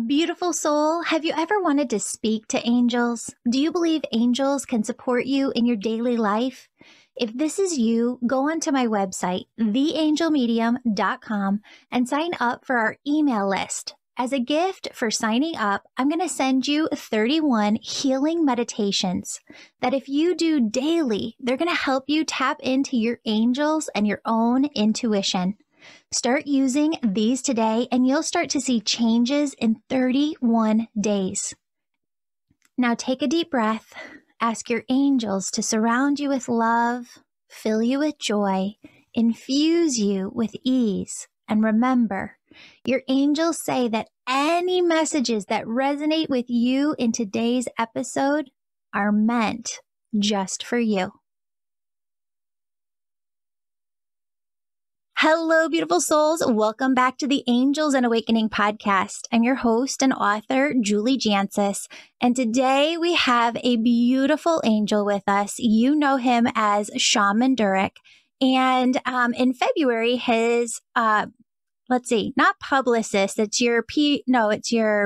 Beautiful soul, have you ever wanted to speak to angels? Do you believe angels can support you in your daily life? If this is you, go onto my website, theangelmedium.com, and sign up for our email list. As a gift for signing up, I'm going to send you 31 healing meditations that if you do daily, they're going to help you tap into your angels and your own intuition. Start using these today and you'll start to see changes in 31 days. Now take a deep breath. Ask your angels to surround you with love, fill you with joy, infuse you with ease. And remember, your angels say that any messages that resonate with you in today's episode are meant just for you. Hello, beautiful souls. Welcome back to the Angels and Awakening podcast. I'm your host and author, Julie Jancius. And today we have a beautiful angel with us. You know him as Shaman Durek. And in February, his, not publicist, it's your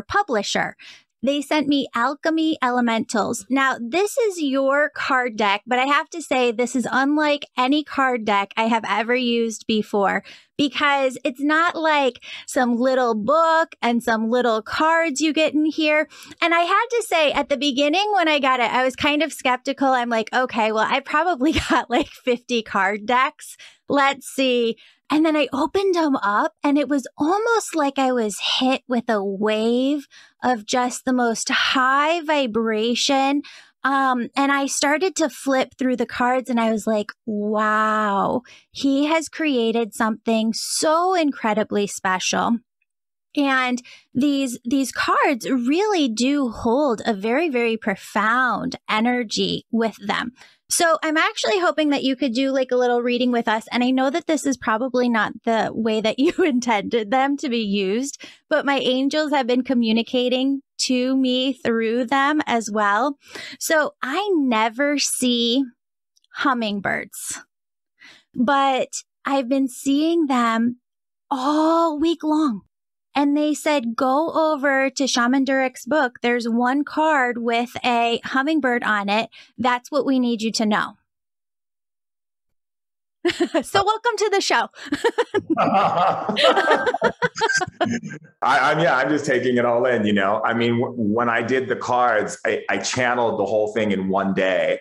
publisher. They sent me Alchemy Elementals. Now, this is your card deck, but I have to say this is unlike any card deck I have ever used before because it's not like some little book and some little cards you get in here. And I had to say at the beginning when I got it, I was kind of skeptical. I'm like, okay, well, I probably got like 50 card decks. Let's see. And then I opened them up and it was almost like I was hit with a wave of just the most high vibration. And I started to flip through the cards and I was like, wow, he has created something so incredibly special. And these cards really do hold a very, very profound energy with them. So I'm actually hoping that you could do like a little reading with us. And I know that this is probably not the way that you intended them to be used, but my angels have been communicating to me through them as well. So I never see hummingbirds, but I've been seeing them all week long. And they said, go over to Shaman Durek's book. There's one card with a hummingbird on it. That's what we need you to know. So welcome to the show. I'm just taking it all in, I mean, when I did the cards, I channeled the whole thing in one day.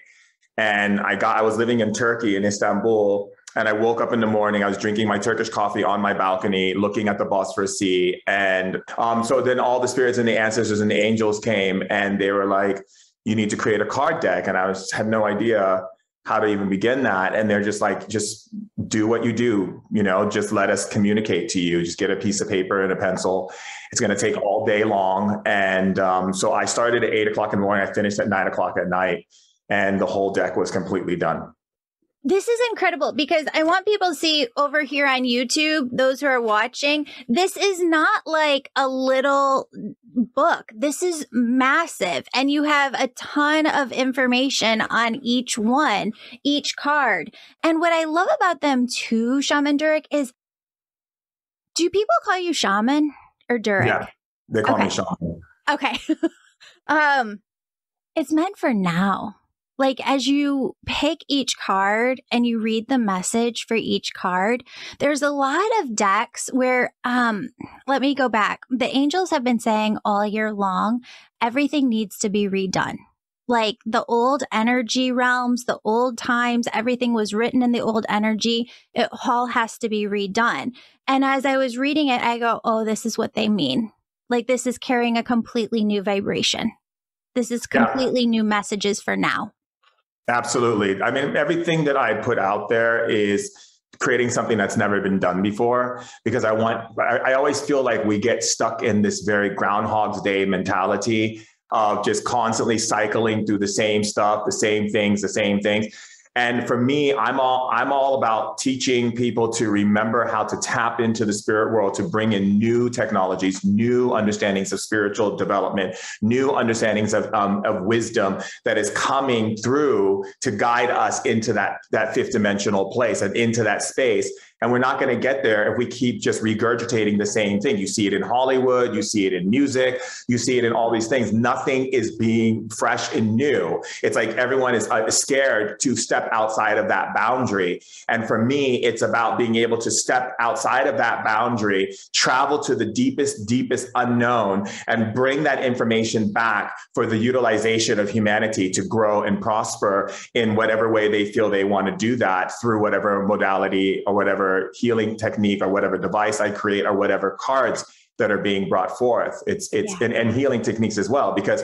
And I was living in Turkey, in Istanbul. And I woke up in the morning, I was drinking my Turkish coffee on my balcony, looking at the Bosphorus Sea. And so then all the spirits and the ancestors and the angels came and they were like, you need to create a card deck. And I had no idea how to even begin that. And they're just like, just do what you do, just let us communicate to you. Just get a piece of paper and a pencil. It's going to take all day long. And so I started at 8 o'clock in the morning. I finished at 9 o'clock at night and the whole deck was completely done. This is incredible because I want people to see over here on YouTube, those who are watching, this is not like a little book. This is massive. And you have a ton of information on each one, each card. And what I love about them too, Shaman Durek, is do people call you Shaman or Durek? Yeah, they call me Shaman. Okay. It's meant for now. Like as you pick each card and you read the message for each card, there's a lot of decks where, let me go back. The angels have been saying all year long, everything needs to be redone. Like the old energy realms, the old times, everything was written in the old energy. It all has to be redone. And as I was reading it, I go, oh, this is what they mean. Like this is carrying a completely new vibration. This is completely new messages for now. Absolutely. I mean, everything that I put out there is creating something that's never been done before, because I always feel like we get stuck in this very Groundhog's Day mentality of just constantly cycling through the same stuff, the same things. And for me, I'm all about teaching people to remember how to tap into the spirit world, to bring in new technologies, new understandings of spiritual development, new understandings of wisdom that is coming through to guide us into that fifth dimensional place and into that space. And we're not going to get there if we keep just regurgitating the same thing. You see it in Hollywood, you see it in music, you see it in all these things. Nothing is being fresh and new. It's like everyone is scared to step outside of that boundary. And for me, it's about being able to step outside of that boundary, travel to the deepest unknown, and bring that information back for the utilization of humanity to grow and prosper in whatever way they feel they want to do that, through whatever modality or whatever healing technique or whatever device I create or whatever cards that are being brought forth. And healing techniques as well, because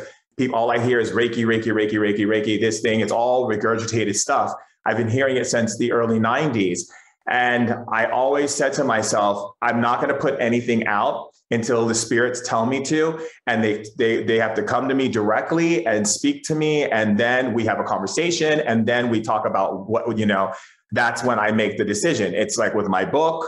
all I hear is Reiki, Reiki, Reiki, Reiki, Reiki, this thing. It's all regurgitated stuff. I've been hearing it since the early 90s. And I always said to myself, I'm not going to put anything out until the spirits tell me to. And they have to come to me directly and speak to me. And then we have a conversation. And then we talk about what, that's when I make the decision. It's like with my book,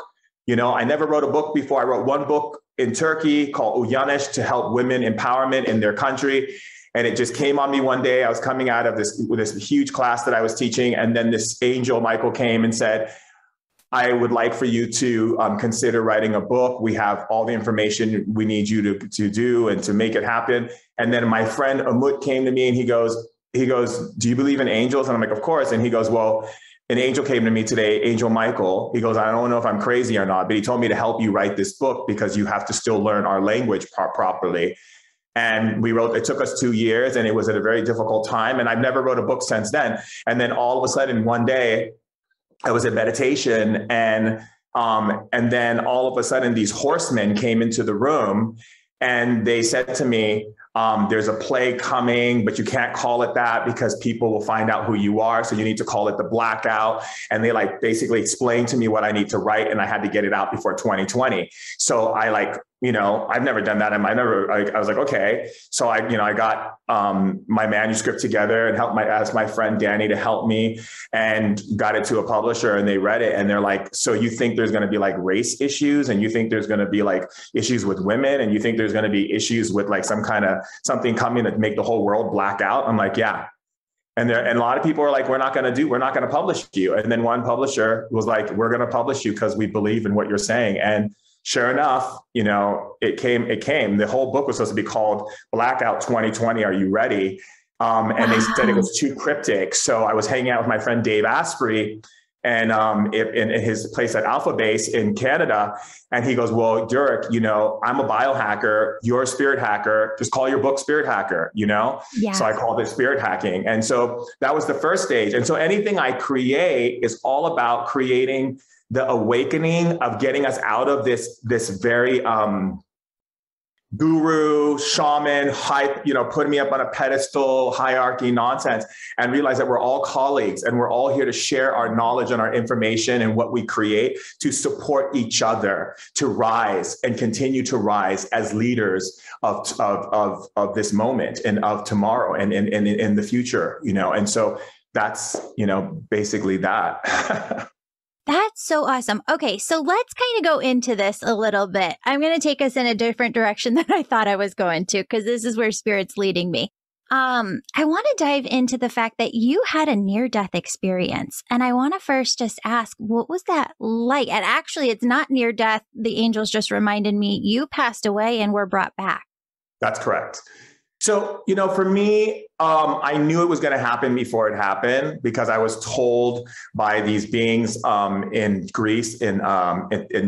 I never wrote a book before. I wrote one book in Turkey called Uyanış to help women empowerment in their country. And it just came on me one day. I was coming out of this huge class that I was teaching. And then this angel, Michael, came and said, I would like for you to consider writing a book. We have all the information we need you to do and to make it happen. And then my friend Umut came to me and he goes, do you believe in angels? And I'm like, of course. And he goes, well, an angel came to me today, Angel Michael. He goes, I don't know if I'm crazy or not, but he told me to help you write this book because you have to still learn our language properly. And it took us 2 years, and it was at a very difficult time. And I've never wrote a book since then. And then all of a sudden one day I was in meditation, and then all of a sudden these horsemen came into the room and they said to me, there's a play coming, but you can't call it that because people will find out who you are. So you need to call it the blackout. And they basically explained to me what I need to write, and I had to get it out before 2020. So I've never done that. I was like, okay. So I got my manuscript together and asked my friend Danny to help me, and got it to a publisher, and they read it and they're like, so you think there's going to be race issues, and you think there's going to be issues with women, and you think there's going to be issues with something coming that make the whole world black out? I'm like, yeah. And a lot of people are like, we're not going to publish you. And then one publisher was like, we're going to publish you because we believe in what you're saying. And sure enough, it came. The whole book was supposed to be called Blackout 2020. Are you ready? And they said it was too cryptic. So I was hanging out with my friend Dave Asprey, and in his place at Alpha Base in Canada. And he goes, well, Durek, I'm a biohacker, you're a spirit hacker. Just call your book Spirit Hacker, Yeah. So I called it Spirit Hacking. And so that was the first stage. And so anything I create is all about creating the awakening of getting us out of this very guru, shaman, hype, putting me up on a pedestal, hierarchy nonsense, and realize that we're all colleagues and we're all here to share our knowledge and our information and what we create to support each other, to rise and continue to rise as leaders of this moment and of tomorrow and in the future, And so that's, basically that. That's so awesome. Okay, so let's kind of go into this a little bit. I'm going to take us in a different direction than I thought I was going to, because this is where Spirit's leading me. I want to dive into the fact that you had a near-death experience. And I want to first just ask, what was that like? And actually, it's not near-death. The angels just reminded me you passed away and were brought back. That's correct. So, for me, I knew it was going to happen before it happened, because I was told by these beings in Greece, in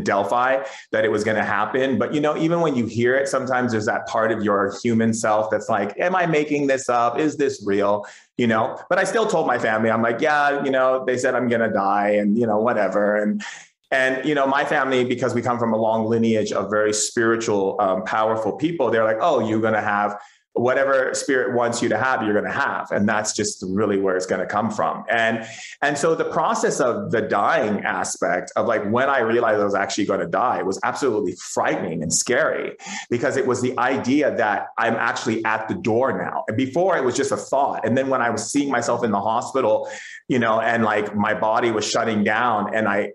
Delphi, that it was going to happen. But, even when you hear it, sometimes there's that part of your human self that's like, am I making this up? Is this real? But I still told my family, I'm like, yeah, they said I'm going to die and, whatever. And my family, because we come from a long lineage of very spiritual, powerful people, they're like, oh, you're going to have whatever spirit wants you to have, you're going to have. And that's just really where it's going to come from. And so the process of the dying aspect of when I realized I was actually going to die was absolutely frightening and scary, because it was the idea that I'm actually at the door now. And before it was just a thought. And then when I was seeing myself in the hospital, and my body was shutting down, and I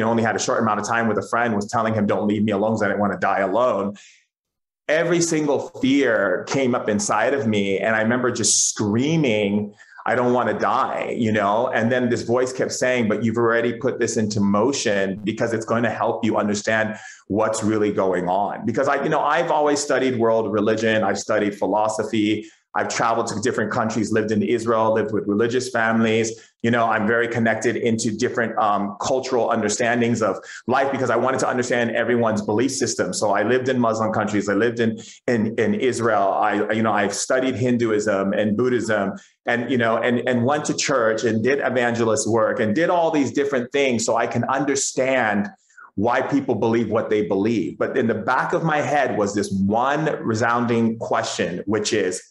only had a short amount of time with a friend, was telling him, don't leave me alone, because I didn't want to die alone. Every single fear came up inside of me. And I remember just screaming I don't want to die, you know? And then this voice kept saying, but you've already put this into motion because it's going to help you understand what's really going on. Because I've always studied world religion. I've studied philosophy. I've traveled to different countries, lived in Israel, lived with religious families. I'm very connected into different cultural understandings of life because I wanted to understand everyone's belief system. So I lived in Muslim countries. I lived in Israel. I've studied Hinduism and Buddhism and went to church and did evangelist work and did all these different things so I can understand why people believe what they believe. But in the back of my head was this one resounding question, which is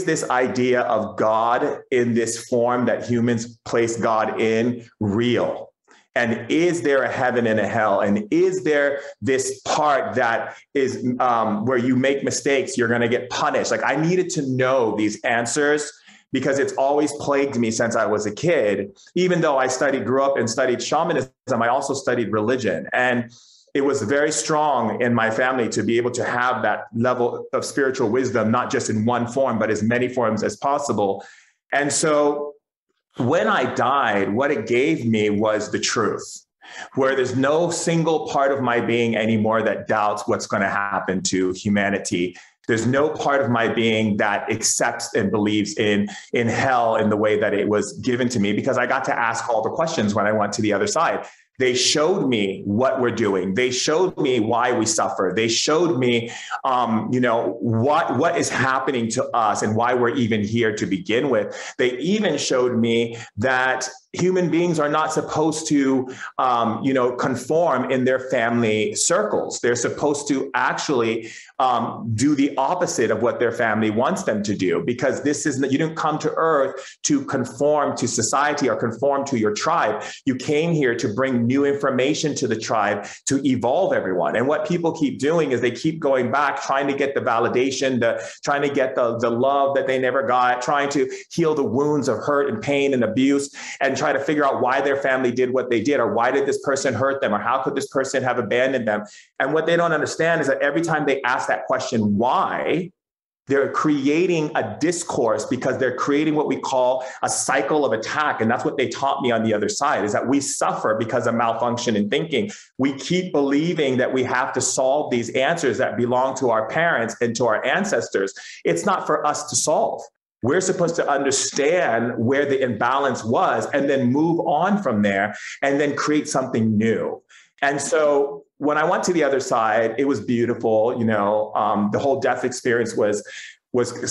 this idea of God in this form that humans place God in real? And is there a heaven and a hell? And is there this part that is where you make mistakes, you're going to get punished? Like, I needed to know these answers because it's always plagued me since I was a kid. Even though I grew up and studied shamanism, I also studied religion. And it was very strong in my family to be able to have that level of spiritual wisdom, not just in one form, but as many forms as possible. And so when I died, what it gave me was the truth, where there's no single part of my being anymore that doubts what's going to happen to humanity. There's no part of my being that accepts and believes in hell in the way that it was given to me, because I got to ask all the questions when I went to the other side. They showed me what we're doing. They showed me why we suffer. They showed me, what is happening to us and why we're even here to begin with. They even showed me that human beings are not supposed to, conform in their family circles. They're supposed to actually do the opposite of what their family wants them to do, because you didn't come to Earth to conform to society or conform to your tribe. You came here to bring new information to the tribe, to evolve everyone. And what people keep doing is they keep going back, trying to get the validation, trying to get the love that they never got, trying to heal the wounds of hurt and pain and abuse, and try to figure out why their family did what they did, or why did this person hurt them, or how could this person have abandoned them. And what they don't understand is that every time they ask that question, why, they're creating a discourse, because they're creating what we call a cycle of attack. And that's what they taught me on the other side, is that we suffer because of malfunction in thinking. We keep believing that we have to solve these answers that belong to our parents and to our ancestors. It's not for us to solve. We're supposed to understand where the imbalance was and then move on from there and then create something new. And so when I went to the other side, it was beautiful. The whole death experience was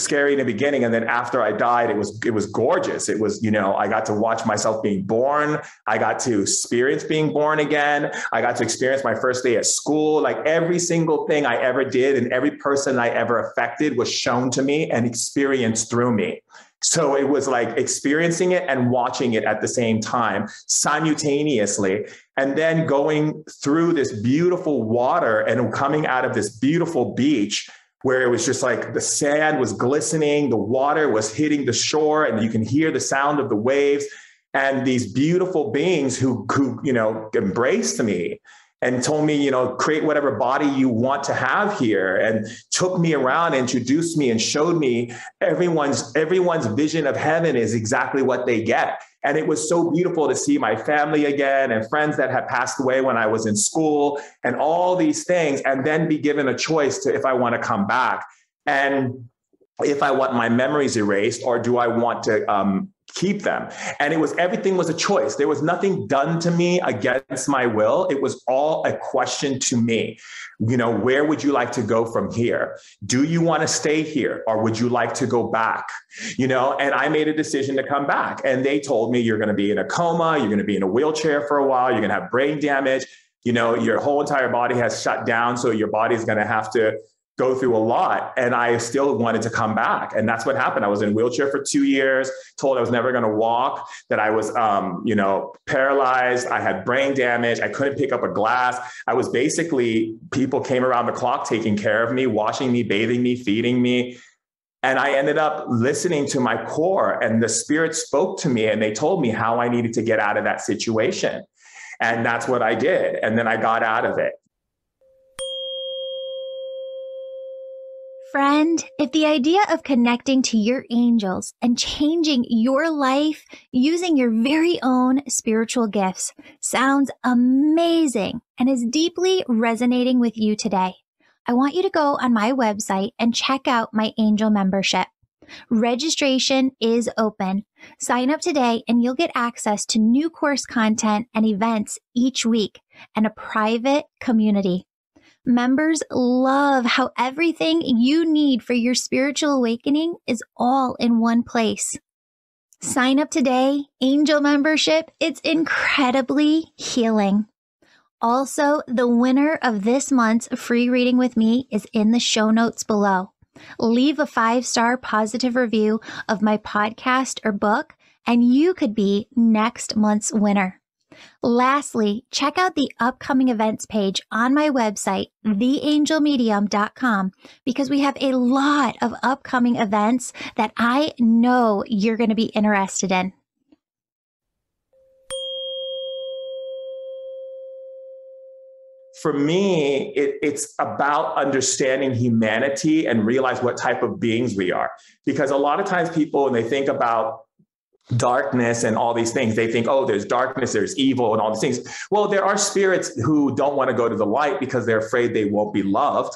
scary in the beginning. And then after I died, it was gorgeous. It was, I got to watch myself being born. I got to experience being born again. I got to experience my first day at school. Like, every single thing I ever did and every person I ever affected was shown to me and experienced through me. So it was like experiencing it and watching it at the same time, simultaneously, and then going through this beautiful water and coming out of this beautiful beach where it was just like the sand was glistening, the water was hitting the shore, and you can hear the sound of the waves, and these beautiful beings who embraced me and told me, create whatever body you want to have here, and took me around, introduced me, and showed me everyone's vision of heaven is exactly what they get. And it was so beautiful to see my family again and friends that had passed away when I was in school and all these things, and then be given a choice to if I want to come back and if I want my memories erased, or do I want to keep them. And everything was a choice. There was nothing done to me against my will. It was all a question to me. Where would you like to go from here? Do you want to stay here, or would you like to go back? And I made a decision to come back. And they told me, you're going to be in a coma. You're going to be in a wheelchair for a while. You're going to have brain damage. Your whole entire body has shut down. So your body's going to have to go through a lot. And I still wanted to come back. And that's what happened. I was in a wheelchair for 2 years, told I was never going to walk, that I was, paralyzed. I had brain damage. I couldn't pick up a glass. I was people came around the clock taking care of me, washing me, bathing me, feeding me. And I ended up listening to my core, and the spirit spoke to me, and they told me how I needed to get out of that situation. And that's what I did. And then I got out of it. Friend, if the idea of connecting to your angels and changing your life using your very own spiritual gifts sounds amazing and is deeply resonating with you today, I want you to go on my website and check out my angel membership. Registration is open. Sign up today and you'll get access to new course content and events each week and a private community. Members love how everything you need for your spiritual awakening is all in one place. Sign up today. Angel membership, it's incredibly healing. Also, the winner of this month's free reading with me is in the show notes below. Leave a 5-star positive review of my podcast or book, and you could be next month's winner. Lastly, check out the upcoming events page on my website, theangelmedium.com, because we have a lot of upcoming events that I know you're going to be interested in. For me, it's about understanding humanity and realize what type of beings we are. Because a lot of times people, when they think about darkness and all these things, they think, oh, there's darkness, there's evil and all these things. Well, there are spirits who don't want to go to the light because they're afraid they won't be loved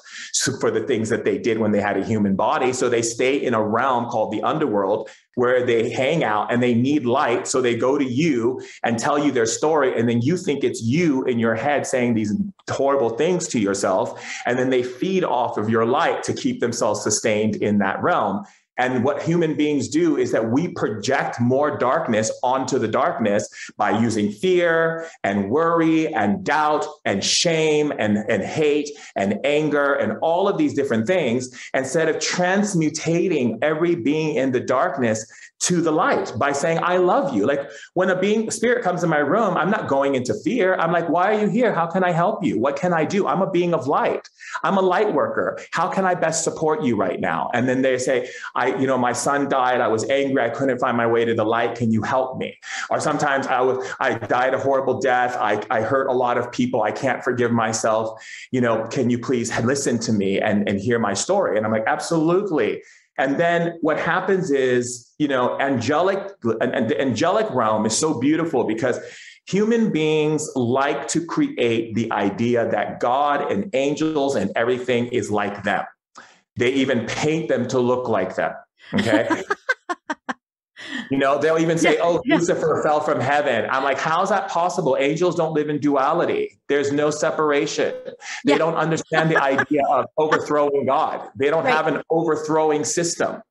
for the things that they did when they had a human body. So they stay in a realm called the underworld where they hang out and they need light. So they go to you and tell you their story. And then you think it's you in your head saying these horrible things to yourself. And then they feed off of your light to keep themselves sustained in that realm. And what human beings do is that we project more darkness onto the darkness by using fear and worry and doubt and shame and hate and anger and all of these different things, instead of transmutating every being in the darkness to the light by saying, I love you. Like when a spirit comes in my room, I'm not going into fear. I'm like, why are you here? How can I help you? What can I do? I'm a being of light. I'm a light worker. How can I best support you right now? And then they say, my son died. I was angry. I couldn't find my way to the light. Can you help me? Or sometimes I died a horrible death. I hurt a lot of people. I can't forgive myself. Can you please listen to me and hear my story? And I'm like, absolutely. And then what happens is, the angelic realm is so beautiful because human beings like to create the idea that God and angels and everything is like them. They even paint them to look like them. Okay. They'll even say, oh, Lucifer fell from heaven. I'm like, how's that possible? Angels don't live in duality. There's no separation. They don't understand the idea of overthrowing God. They don't have an overthrowing system.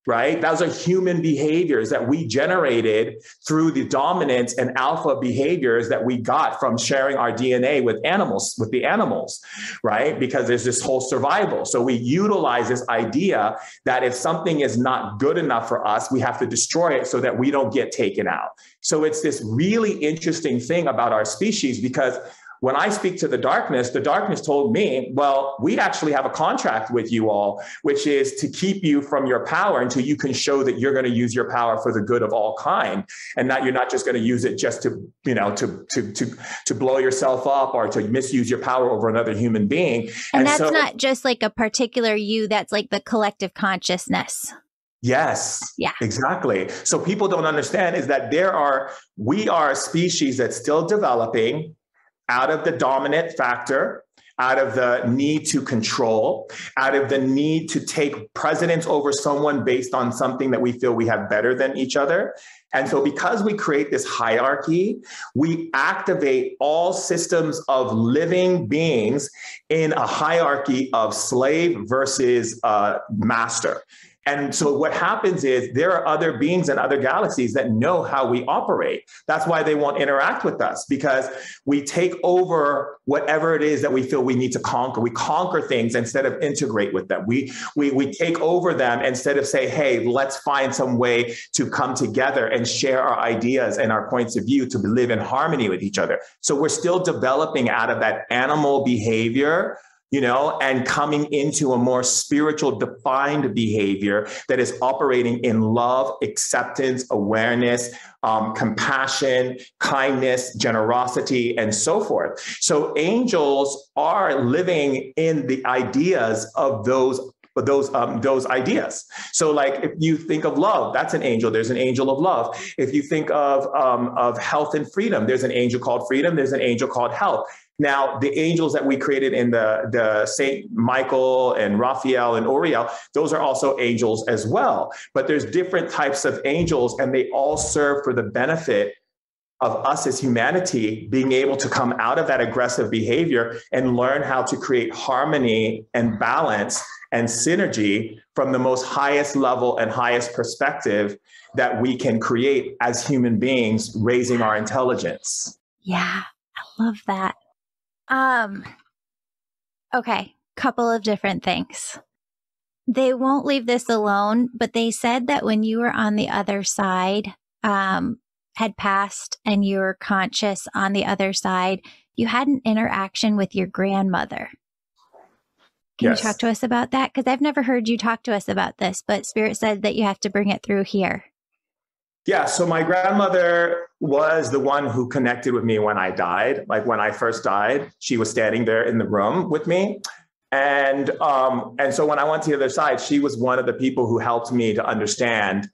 Right? Those are human behaviors that we generated through the dominance and alpha behaviors that we got from sharing our DNA with the animals, right? Because there's this whole survival. So we utilize this idea that if something is not good enough for us, we have to destroy it so that we don't get taken out. So it's this really interesting thing about our species, because when I speak to the darkness told me, well, we actually have a contract with you all, which is to keep you from your power until you can show that you're going to use your power for the good of all kind, and that you're not just going to use it just to blow yourself up or to misuse your power over another human being. And that's not just like a particular you, that's like the collective consciousness. Yes, yeah, exactly. So people don't understand is that we are a species that's still developing out of the dominant factor, out of the need to control, out of the need to take precedence over someone based on something that we feel we have better than each other. And so because we create this hierarchy, we activate all systems of living beings in a hierarchy of slave versus master. And so what happens is there are other beings in other galaxies that know how we operate. That's why they won't interact with us, because we take over whatever it is that we feel we need to conquer. We conquer things instead of integrate with them. We take over them instead of say, hey, let's find some way to come together and share our ideas and our points of view to live in harmony with each other. So we're still developing out of that animal behavior, and coming into a more spiritual defined behavior that is operating in love, acceptance, awareness, compassion, kindness, generosity, and so forth. So angels are living in the ideas of those but those ideas. So like, if you think of love, that's an angel. There's an angel of love. If you think of health and freedom, there's an angel called freedom. There's an angel called health. Now, the angels that we created in the Saint Michael and Raphael and Uriel, those are also angels as well. But there's different types of angels, and they all serve for the benefit of us as humanity being able to come out of that aggressive behavior and learn how to create harmony and balance and synergy from the most highest level and highest perspective that we can create as human beings, raising our intelligence. Yeah, I love that. Okay, couple of different things. They won't leave this alone, but they said that when you were on the other side, had passed and you were conscious on the other side, you had an interaction with your grandmother. Can you talk to us about that? Because I've never heard you talk to us about this, but Spirit said that you have to bring it through here. Yeah, so my grandmother was the one who connected with me when I died. Like when I first died, she was standing there in the room with me. And so when I went to the other side, she was one of the people who helped me to understand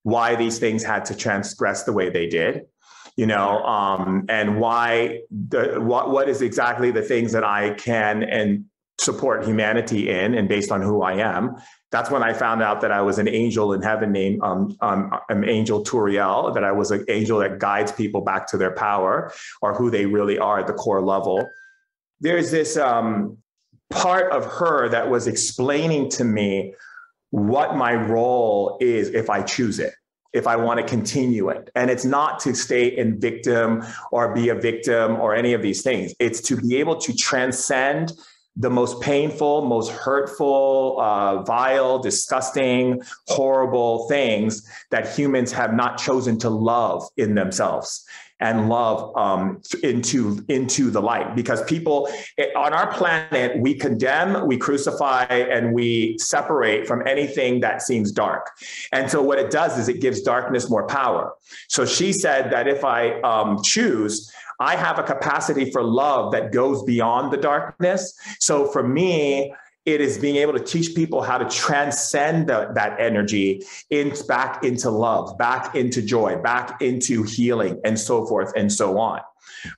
why these things had to transgress the way they did, and why what is exactly the things that I can and support humanity in, and based on who I am. That's when I found out that I was an angel in heaven named Angel Turiel, that I was an angel that guides people back to their power or who they really are at the core level. There's this part of her that was explaining to me what my role is if I choose it, if I want to continue it. And it's not to stay in victim or be a victim or any of these things. It's to be able to transcend the most painful, most hurtful, vile, disgusting, horrible things that humans have not chosen to love in themselves and love into the light. Because people on our planet, we condemn, we crucify, and we separate from anything that seems dark. And so what it does is it gives darkness more power. So she said that if I choose, I have a capacity for love that goes beyond the darkness. So for me, it is being able to teach people how to transcend that energy back into love, back into joy, back into healing, and so forth and so on.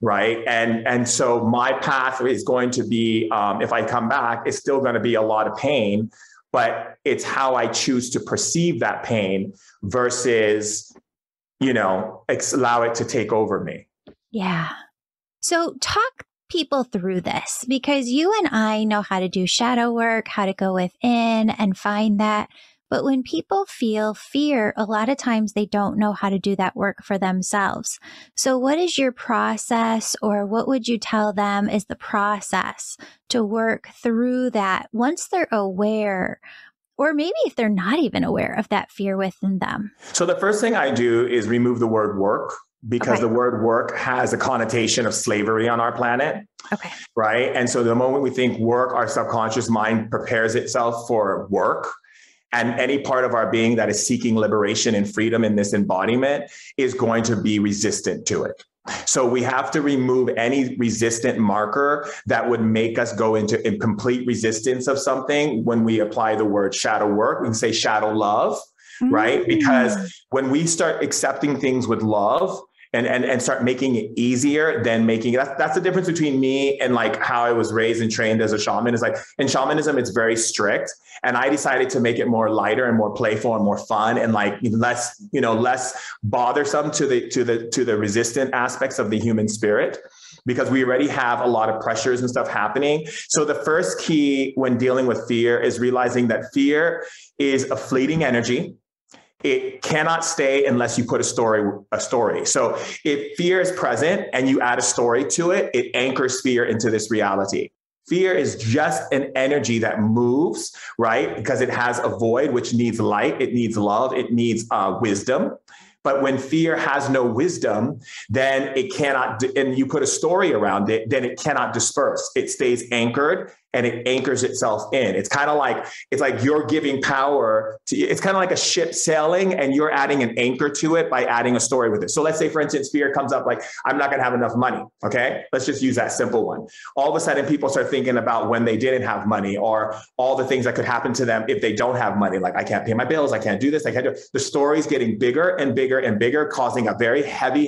Right. And so my path is going to be, if I come back, it's still going to be a lot of pain, but it's how I choose to perceive that pain versus, allow it to take over me. Yeah. So talk people through this, because you and I know how to do shadow work, how to go within and find that. But when people feel fear, a lot of times they don't know how to do that work for themselves. So what is your process, or what would you tell them is the process to work through that once they're aware, or maybe if they're not even aware of that fear within them? So the first thing I do is remove the word work, because the word work has a connotation of slavery on our planet. Okay. Right. And so the moment we think work, our subconscious mind prepares itself for work. And any part of our being that is seeking liberation and freedom in this embodiment is going to be resistant to it. So we have to remove any resistant marker that would make us go into complete resistance of something. When we apply the word shadow work, we can say shadow love, right? Because when we start accepting things with love, and start making it easier than making it. That's the difference between me and like how I was raised and trained as a shaman. Is like in shamanism, it's very strict. And I decided to make it more lighter and more playful and more fun and like less bothersome to the resistant aspects of the human spirit, because we already have a lot of pressures and stuff happening. So the first key when dealing with fear is realizing that fear is a fleeting energy. It cannot stay unless you put a story. So if fear is present and you add a story to it, it anchors fear into this reality. Fear is just an energy that moves, right? Because it has a void, which needs light. It needs love. It needs wisdom. But when fear has no wisdom, then it cannot, and you put a story around it, then it cannot disperse. It stays anchored and it anchors itself in. It's like you're giving power to, it's kind of like a ship sailing and you're adding an anchor to it by adding a story with it. So let's say, for instance, fear comes up like, I'm not going to have enough money. Okay. Let's just use that simple one. All of a sudden people start thinking about when they didn't have money or all the things that could happen to them if they don't have money. Like, I can't pay my bills. I can't do this. I can't do it. The story's getting bigger and bigger and bigger, causing a very heavy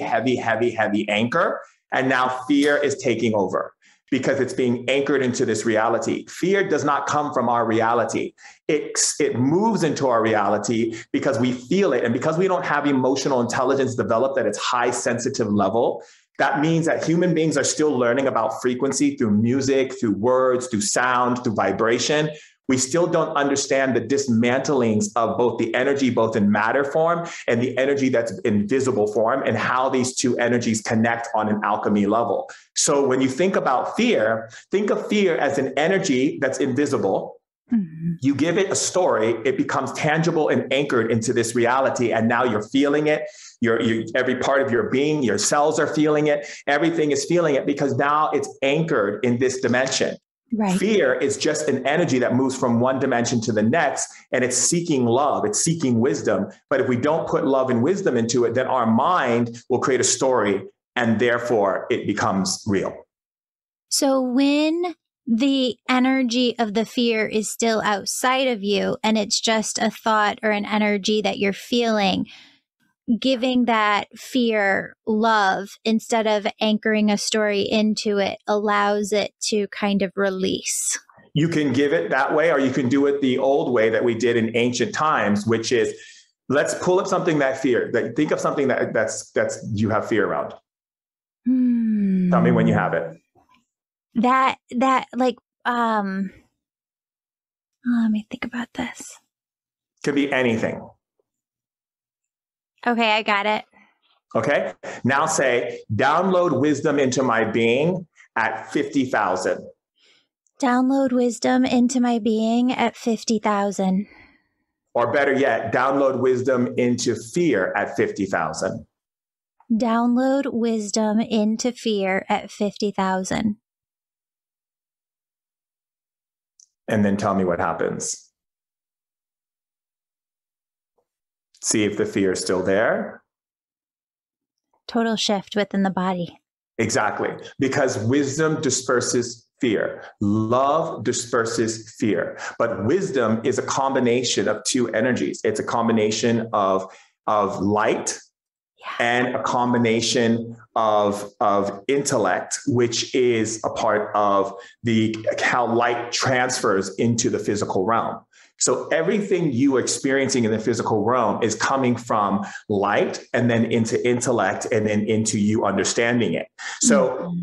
anchor. And now fear is taking over because it's being anchored into this reality. Fear does not come from our reality. It moves into our reality because we feel it. And because we don't have emotional intelligence developed at its high sensitive level, that means that human beings are still learning about frequency through music, through words, through sound, through vibration. We still don't understand the dismantlings of both the energy, both in matter form and the energy that's in visible form, and how these two energies connect on an alchemy level. So when you think about fear, think of fear as an energy that's invisible. Mm-hmm. You give it a story, it becomes tangible and anchored into this reality. And now you're feeling it. Every part of your being, your cells are feeling it. Everything is feeling it because now it's anchored in this dimension. Right. Fear is just an energy that moves from one dimension to the next, and it's seeking love, it's seeking wisdom. But if we don't put love and wisdom into it, then our mind will create a story, and therefore it becomes real. So when the energy of the fear is still outside of you, and it's just a thought or an energy that you're feeling, giving that fear love instead of anchoring a story into it allows it to kind of release. You can give it that way, or you can do it the old way that we did in ancient times, which is, let's pull up something think of something that's you have fear around. Tell me when you have it. Let me think about this. Could be anything. Okay, I got it. Okay. Now say, download wisdom into my being at 50,000. Download wisdom into my being at 50,000. Or better yet, download wisdom into fear at 50,000. Download wisdom into fear at 50,000. And then tell me what happens. See if the fear is still there. Total shift within the body. Exactly. Because wisdom disperses fear. Love disperses fear. But wisdom is a combination of two energies. It's a combination of light and a combination of intellect, which is a part of how light transfers into the physical realm. So everything you are experiencing in the physical realm is coming from light and then into intellect and then into you understanding it. So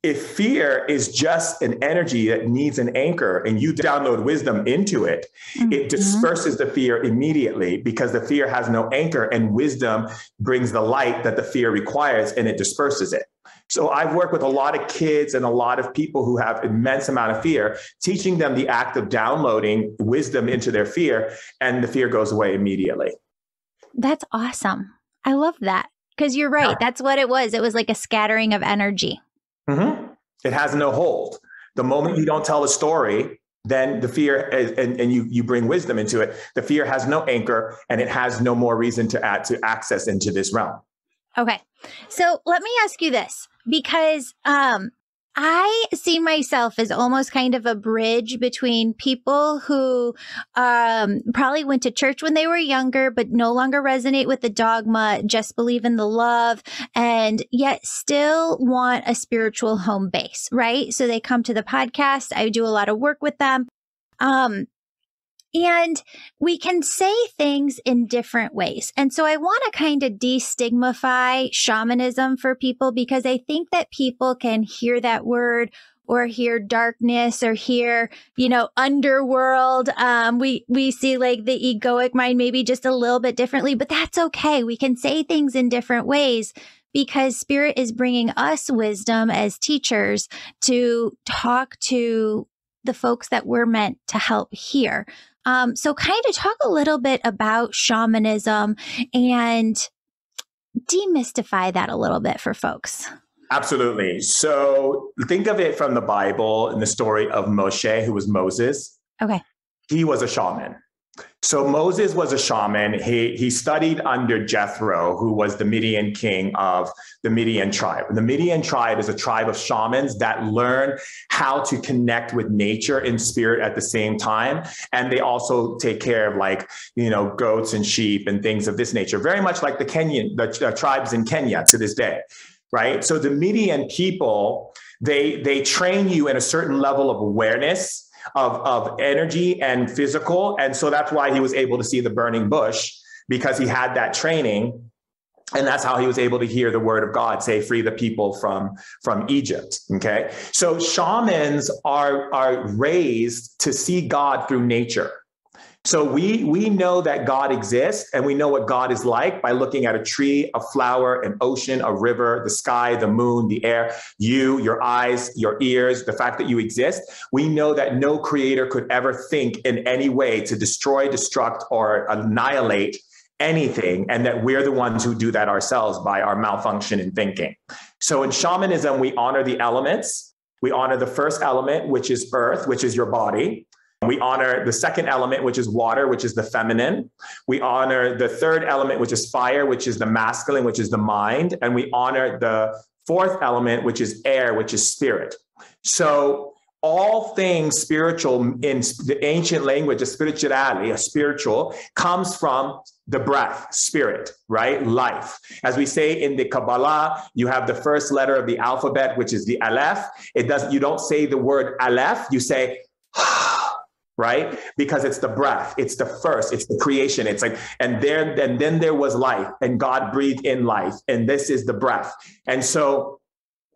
if fear is just an energy that needs an anchor and you download wisdom into it, it disperses the fear immediately because the fear has no anchor, and wisdom brings the light that the fear requires and it disperses it. So I've worked with a lot of kids and a lot of people who have immense amount of fear, teaching them the act of downloading wisdom into their fear, and the fear goes away immediately. That's awesome. I love that because you're right. That's what it was. It was like a scattering of energy. Mm-hmm. It has no hold. The moment you don't tell a story, then the fear and you bring wisdom into it. The fear has no anchor and it has no more reason to access into this realm. Okay. So let me ask you this, because I see myself as almost kind of a bridge between people who probably went to church when they were younger, but no longer resonate with the dogma, just believe in the love, and yet still want a spiritual home base, right? So they come to the podcast. I do a lot of work with them. And we can say things in different ways. And so I want to kind of destigmify shamanism for people, because I think that people can hear that word or hear darkness or hear, underworld. We see like the egoic mind maybe just a little bit differently, but that's okay. We can say things in different ways because Spirit is bringing us wisdom as teachers to talk to the folks that we're meant to help here. So kind of talk a little bit about shamanism and demystify that a little bit for folks. Absolutely. So think of it from the Bible in the story of Moshe, who was Moses. Okay. He was a shaman. So Moses was a shaman. He studied under Jethro, who was the Midian king of the Midian tribe. The Midian tribe is a tribe of shamans that learn how to connect with nature and spirit at the same time. And they also take care of, like, goats and sheep and things of this nature, very much like the tribes in Kenya to this day, right? So the Midian people, they train you in a certain level of awareness of energy and physical. And so that's why he was able to see the burning bush, because he had that training. And that's how he was able to hear the word of God say, free the people from Egypt. Okay. So shamans are raised to see God through nature. So we know that God exists, and we know what God is like by looking at a tree, a flower, an ocean, a river, the sky, the moon, the air, your eyes, your ears, the fact that you exist. We know that no creator could ever think in any way to destroy, destruct, or annihilate anything, and that we're the ones who do that ourselves by our malfunction in thinking. So in shamanism, we honor the elements. We honor the first element, which is earth, which is your body. We honor the second element, which is water, which is the feminine. We honor the third element, which is fire, which is the masculine, which is the mind. And we honor the fourth element, which is air, which is spirit. So all things spiritual in the ancient language of spirituality, a spiritual, comes from the breath, spirit, right? Life. As we say in the Kabbalah, you have the first letter of the alphabet, which is the Aleph. You don't say the word Aleph, you say right? Because it's the breath, it's the first, it's the creation. It's like, and then there was life, and God breathed in life, and this is the breath. And so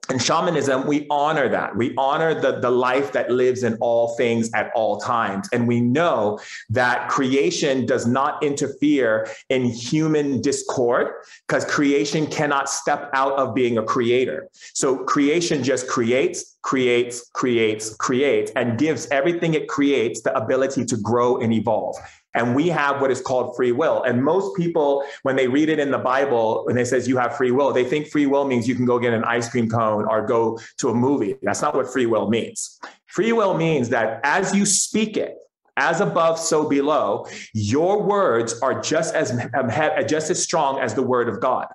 in shamanism, we honor that. We honor the life that lives in all things at all times. And we know that creation does not interfere in human discord, because creation cannot step out of being a creator. So creation just creates, and gives everything it creates the ability to grow and evolve. And we have what is called free will. And most people, when they read it in the Bible, when it says you have free will, they think free will means you can go get an ice cream cone or go to a movie. That's not what free will means. Free will means that as you speak it, as above, so below, your words are just as strong as the word of God,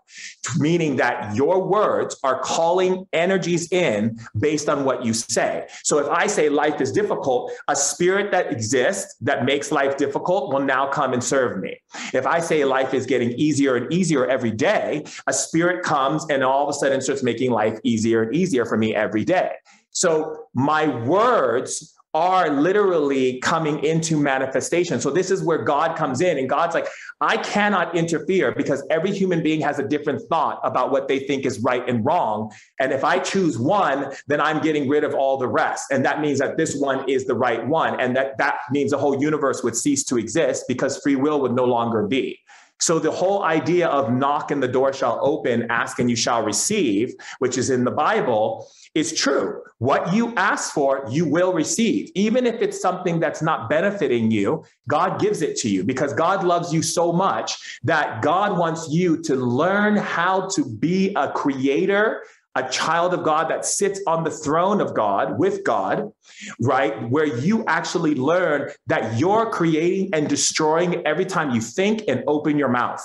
meaning that your words are calling energies in based on what you say. So if I say life is difficult, a spirit that exists that makes life difficult will now come and serve me. If I say life is getting easier and easier every day, a spirit comes and all of a sudden starts making life easier and easier for me every day. So my words are literally coming into manifestation. So this is where God comes in, and God's like, I cannot interfere, because every human being has a different thought about what they think is right and wrong. And if I choose one, then I'm getting rid of all the rest. And that means that this one is the right one. And that means the whole universe would cease to exist, because free will would no longer be. So the whole idea of knock and the door shall open, ask and you shall receive, which is in the Bible, is true. What you ask for, you will receive. Even if it's something that's not benefiting you, God gives it to you, because God loves you so much that God wants you to learn how to be a creator, a child of God that sits on the throne of God with God, right? Where you actually learn that you're creating and destroying every time you think and open your mouth.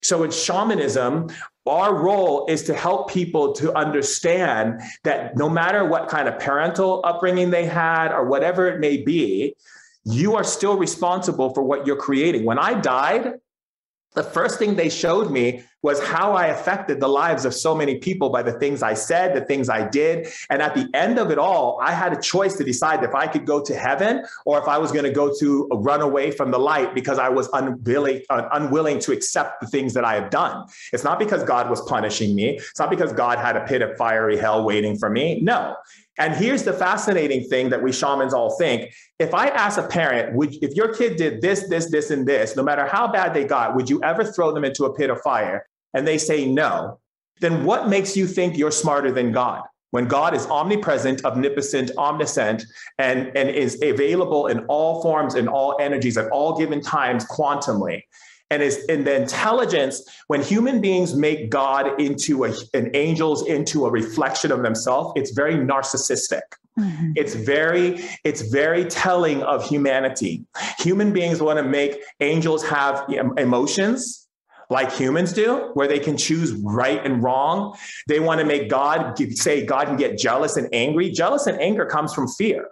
So in shamanism, our role is to help people to understand that no matter what kind of parental upbringing they had or whatever it may be, you are still responsible for what you're creating. When I died, the first thing they showed me was how I affected the lives of so many people by the things I said, the things I did. And at the end of it all, I had a choice to decide if I could go to heaven or if I was going to go to run away from the light, because I was unwilling to accept the things that I have done. It's not because God was punishing me. It's not because God had a pit of fiery hell waiting for me. No. And here's the fascinating thing that we shamans all think. If I ask a parent, if your kid did this, and this, no matter how bad they got, would you ever throw them into a pit of fire? And they say no. Then what makes you think you're smarter than God? When God is omnipresent, omnipotent, omniscient, and is available in all forms and all energies at all given times quantumly. And is in the intelligence, when human beings make God into and angels into a reflection of themselves, it's very narcissistic. Mm-hmm. It's very telling of humanity. Human beings want to make angels have emotions like humans do, where they can choose right and wrong. They want to make God say God can get jealous and angry. Jealous and anger comes from fear.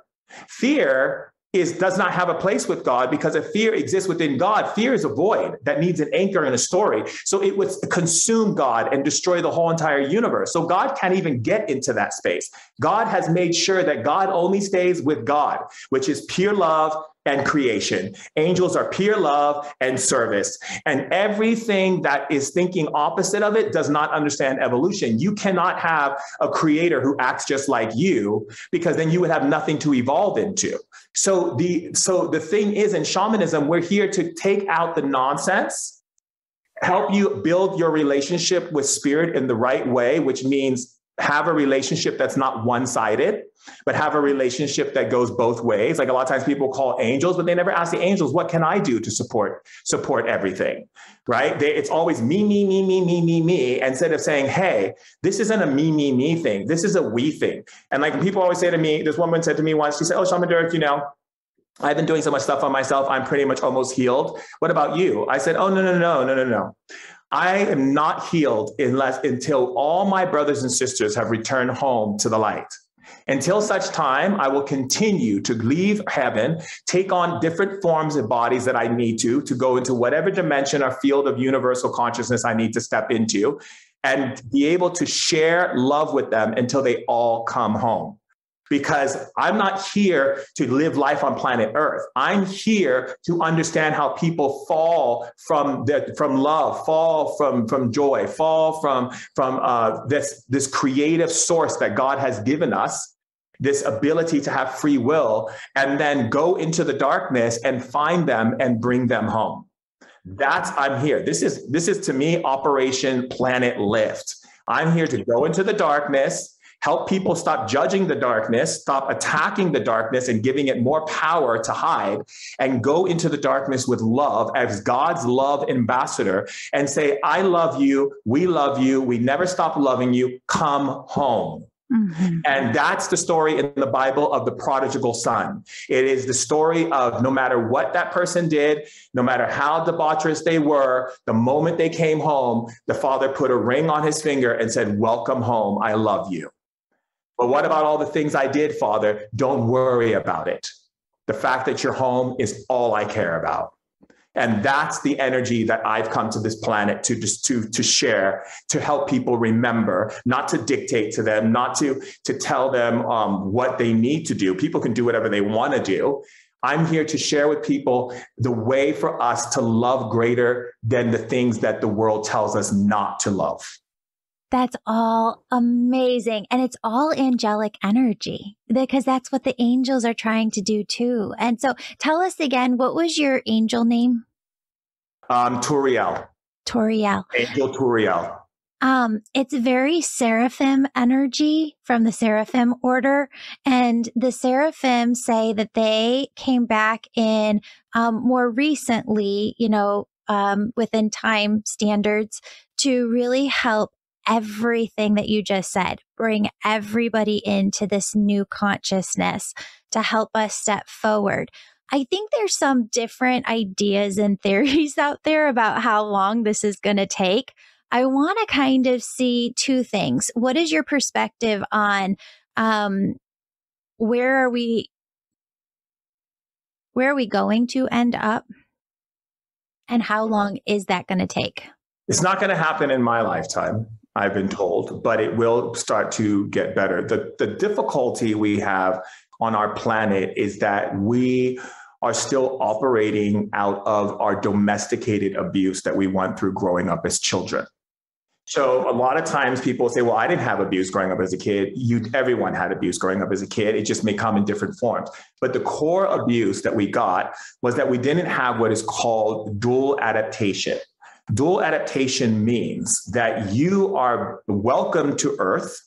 Fear does not have a place with God, because if fear exists within God, fear is a void that needs an anchor in a story. So it would consume God and destroy the whole entire universe. So God can't even get into that space. God has made sure that God only stays with God, which is pure love and creation. Angels are pure love and service. And everything that is thinking opposite of it does not understand evolution. You cannot have a creator who acts just like you, because then you would have nothing to evolve into. So the thing is, in shamanism, we're here to take out the nonsense, help you build your relationship with spirit in the right way, which means have a relationship that's not one-sided, but have a relationship that goes both ways. Like a lot of times people call angels, but they never ask the angels, what can I do to support everything, right? It's always me, instead of saying, hey, this isn't a me thing. This is a we thing. And like people always say to me, this woman said to me once, she said, oh, Shaman Durek, I've been doing so much stuff on myself. I'm pretty much almost healed. What about you? I said, oh, no. I am not healed until all my brothers and sisters have returned home to the light. Until such time, I will continue to leave heaven, take on different forms of bodies that I need to go into whatever dimension or field of universal consciousness I need to step into, and be able to share love with them until they all come home. Because I'm not here to live life on planet Earth. I'm here to understand how people fall from love, fall from joy, fall from this creative source that God has given us, this ability to have free will, and then go into the darkness and find them and bring them home. I'm here. This is to me Operation Planet Lift. I'm here to go into the darkness, help people stop judging the darkness, stop attacking the darkness and giving it more power to hide, and go into the darkness with love as God's love ambassador and say, I love you, we never stop loving you, come home. Mm-hmm. And that's the story in the Bible of the prodigal son. It is the story of no matter what that person did, no matter how debaucherous they were, the moment they came home, the father put a ring on his finger and said, welcome home, I love you. But what about all the things I did, Father? Don't worry about it. The fact that you're home is all I care about. And that's the energy that I've come to this planet to share, to help people remember, not to dictate to them, not to tell them what they need to do. People can do whatever they want to do. I'm here to share with people the way for us to love greater than the things that the world tells us not to love. That's all amazing. And it's all angelic energy, because that's what the angels are trying to do too. And so tell us again, what was your angel name? Turiel. Angel Turiel. It's very seraphim energy from the seraphim order. And the seraphim say that they came back in more recently, within time standards, to really help everything that you just said, bring everybody into this new consciousness to help us step forward. I think there's some different ideas and theories out there about how long this is going to take. I want to kind of see two things. What is your perspective on where are we going to end up? And how long is that going to take? It's not going to happen in my lifetime, I've been told, but it will start to get better. The difficulty we have on our planet is that we are still operating out of our domesticated abuse that we went through growing up as children. So a lot of times people say, well, I didn't have abuse growing up as a kid. Everyone had abuse growing up as a kid. It just may come in different forms. But the core abuse that we got was that we didn't have what is called dual adaptation. Dual adaptation means that you are welcome to Earth.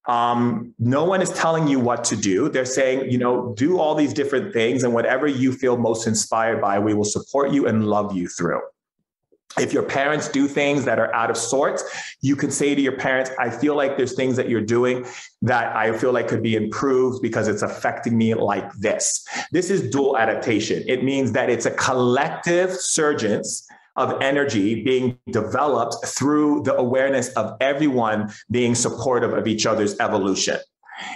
No one is telling you what to do. They're saying, do all these different things, and whatever you feel most inspired by, we will support you and love you through. If your parents do things that are out of sorts, you can say to your parents, I feel like there's things that you're doing that I feel like could be improved because it's affecting me like this. This is dual adaptation. It means that it's a collective surgence of energy being developed through the awareness of everyone being supportive of each other's evolution.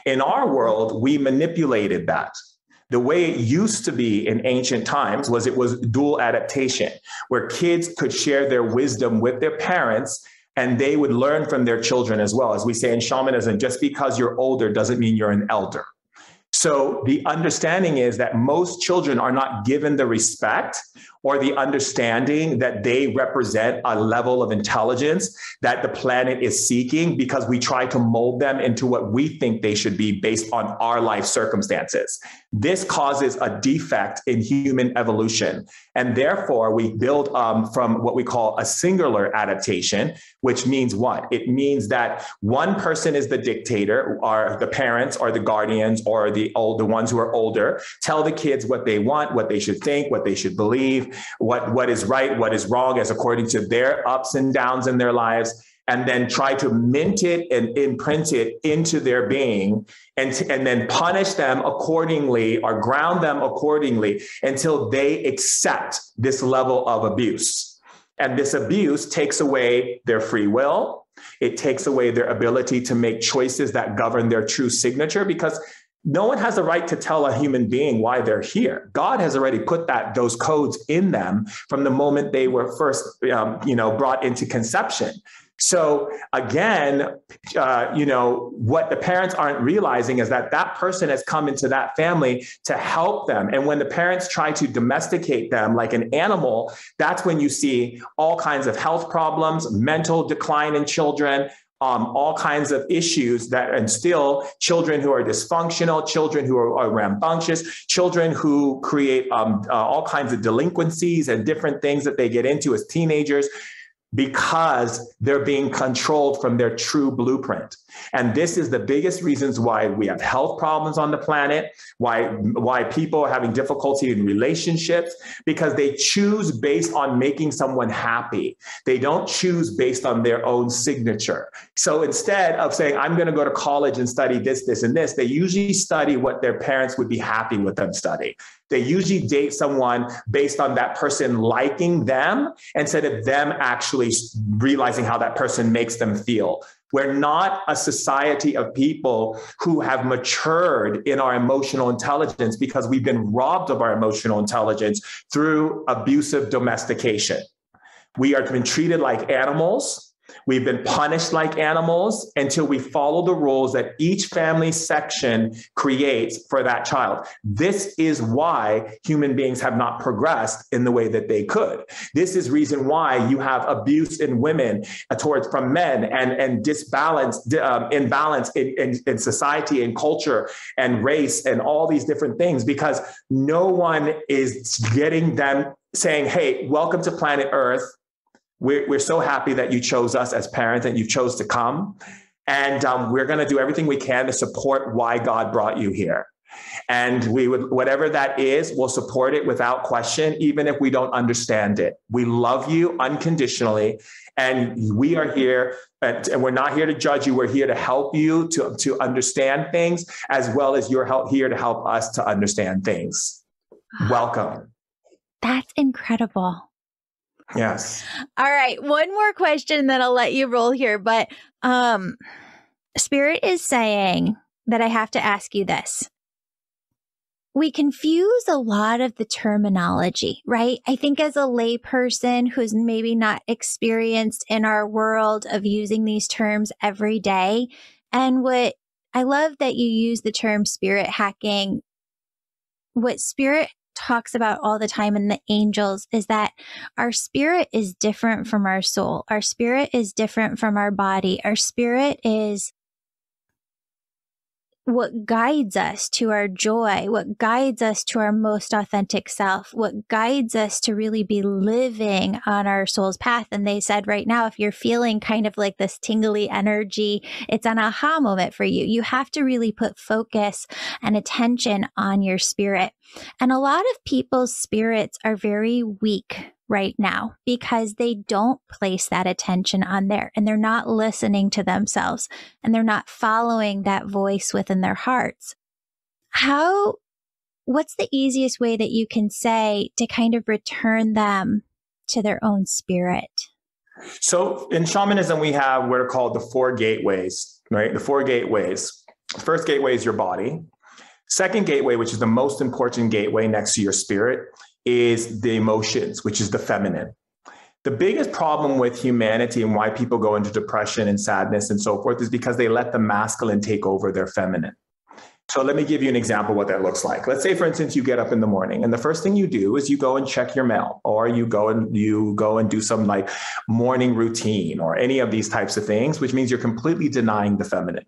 In our world, we manipulated that. The way it used to be in ancient times was it was dual adaptation, where kids could share their wisdom with their parents and they would learn from their children as well. As we say in shamanism, just because you're older doesn't mean you're an elder. So the understanding is that most children are not given the respect or the understanding that they represent a level of intelligence that the planet is seeking, because we try to mold them into what we think they should be based on our life circumstances. This causes a defect in human evolution. And therefore, we build from what we call a singular adaptation, which means what? It means that one person is the dictator, or the parents or the guardians or the ones who are older, tell the kids what they want, what they should think, what they should believe, what is right, what is wrong, as according to their ups and downs in their lives, and then try to mint it and imprint it into their being, and then punish them accordingly or ground them accordingly until they accept this level of abuse. And this abuse takes away their free will. It takes away their ability to make choices that govern their true signature, because no one has the right to tell a human being why they're here. God has already put those codes in them from the moment they were first, brought into conception. So again, what the parents aren't realizing is that that person has come into that family to help them. And when the parents try to domesticate them like an animal, that's when you see all kinds of health problems, mental decline in children, all kinds of issues that instill children who are dysfunctional, children who are rambunctious, children who create all kinds of delinquencies and different things that they get into as teenagers, because they're being controlled from their true blueprint. And this is the biggest reasons why we have health problems on the planet, why people are having difficulty in relationships, because they choose based on making someone happy. They don't choose based on their own signature. So instead of saying, I'm going to go to college and study this, this, and this, they usually study what their parents would be happy with them studying. They usually date someone based on that person liking them instead of them actually realizing how that person makes them feel. We're not a society of people who have matured in our emotional intelligence because we've been robbed of our emotional intelligence through abusive domestication. We have been treated like animals. We've been punished like animals until we follow the rules that each family section creates for that child. This is why human beings have not progressed in the way that they could. This is reason why you have abuse in women from men, and imbalance in society and culture and race and all these different things, because no one is getting them saying, hey, welcome to planet Earth. We're so happy that you chose us as parents and you chose to come. And we're going to do everything we can to support why God brought you here. And we would, whatever that is, we'll support it without question, even if we don't understand it. We love you unconditionally. And we are here, and we're not here to judge you. We're here to help you to understand things, as well as you're here to help us to understand things. Welcome. That's incredible. Yes. All right. One more question, then I'll let you roll here. But Spirit is saying that I have to ask you this. We confuse a lot of the terminology, right? I think as a layperson who's maybe not experienced in our world of using these terms every day, and what I love that you use the term spirit hacking. What Spirit talks about all the time in the angels is that our spirit is different from our soul. Our spirit is different from our body. Our spirit is what guides us to our joy, what guides us to our most authentic self, what guides us to really be living on our soul's path. And they said right now, if you're feeling kind of like this tingly energy, it's an aha moment for you. You have to really put focus and attention on your spirit. And a lot of people's spirits are very weak right now because they don't place that attention on there and they're not listening to themselves and they're not following that voice within their hearts. What's the easiest way that you can say to kind of return them to their own spirit? So in shamanism, we have what are called the 4 gateways, right? The 4 gateways. First gateway is your body. Second gateway, which is the most important gateway next to your spirit, is the emotions, which is the feminine. The biggest problem with humanity and why people go into depression and sadness and so forth is because they let the masculine take over their feminine. So let me give you an example of what that looks like. Let's say, for instance, you get up in the morning and the first thing you do is you go and check your mail, or you go and do some like morning routine or any of these types of things, which means you're completely denying the feminine.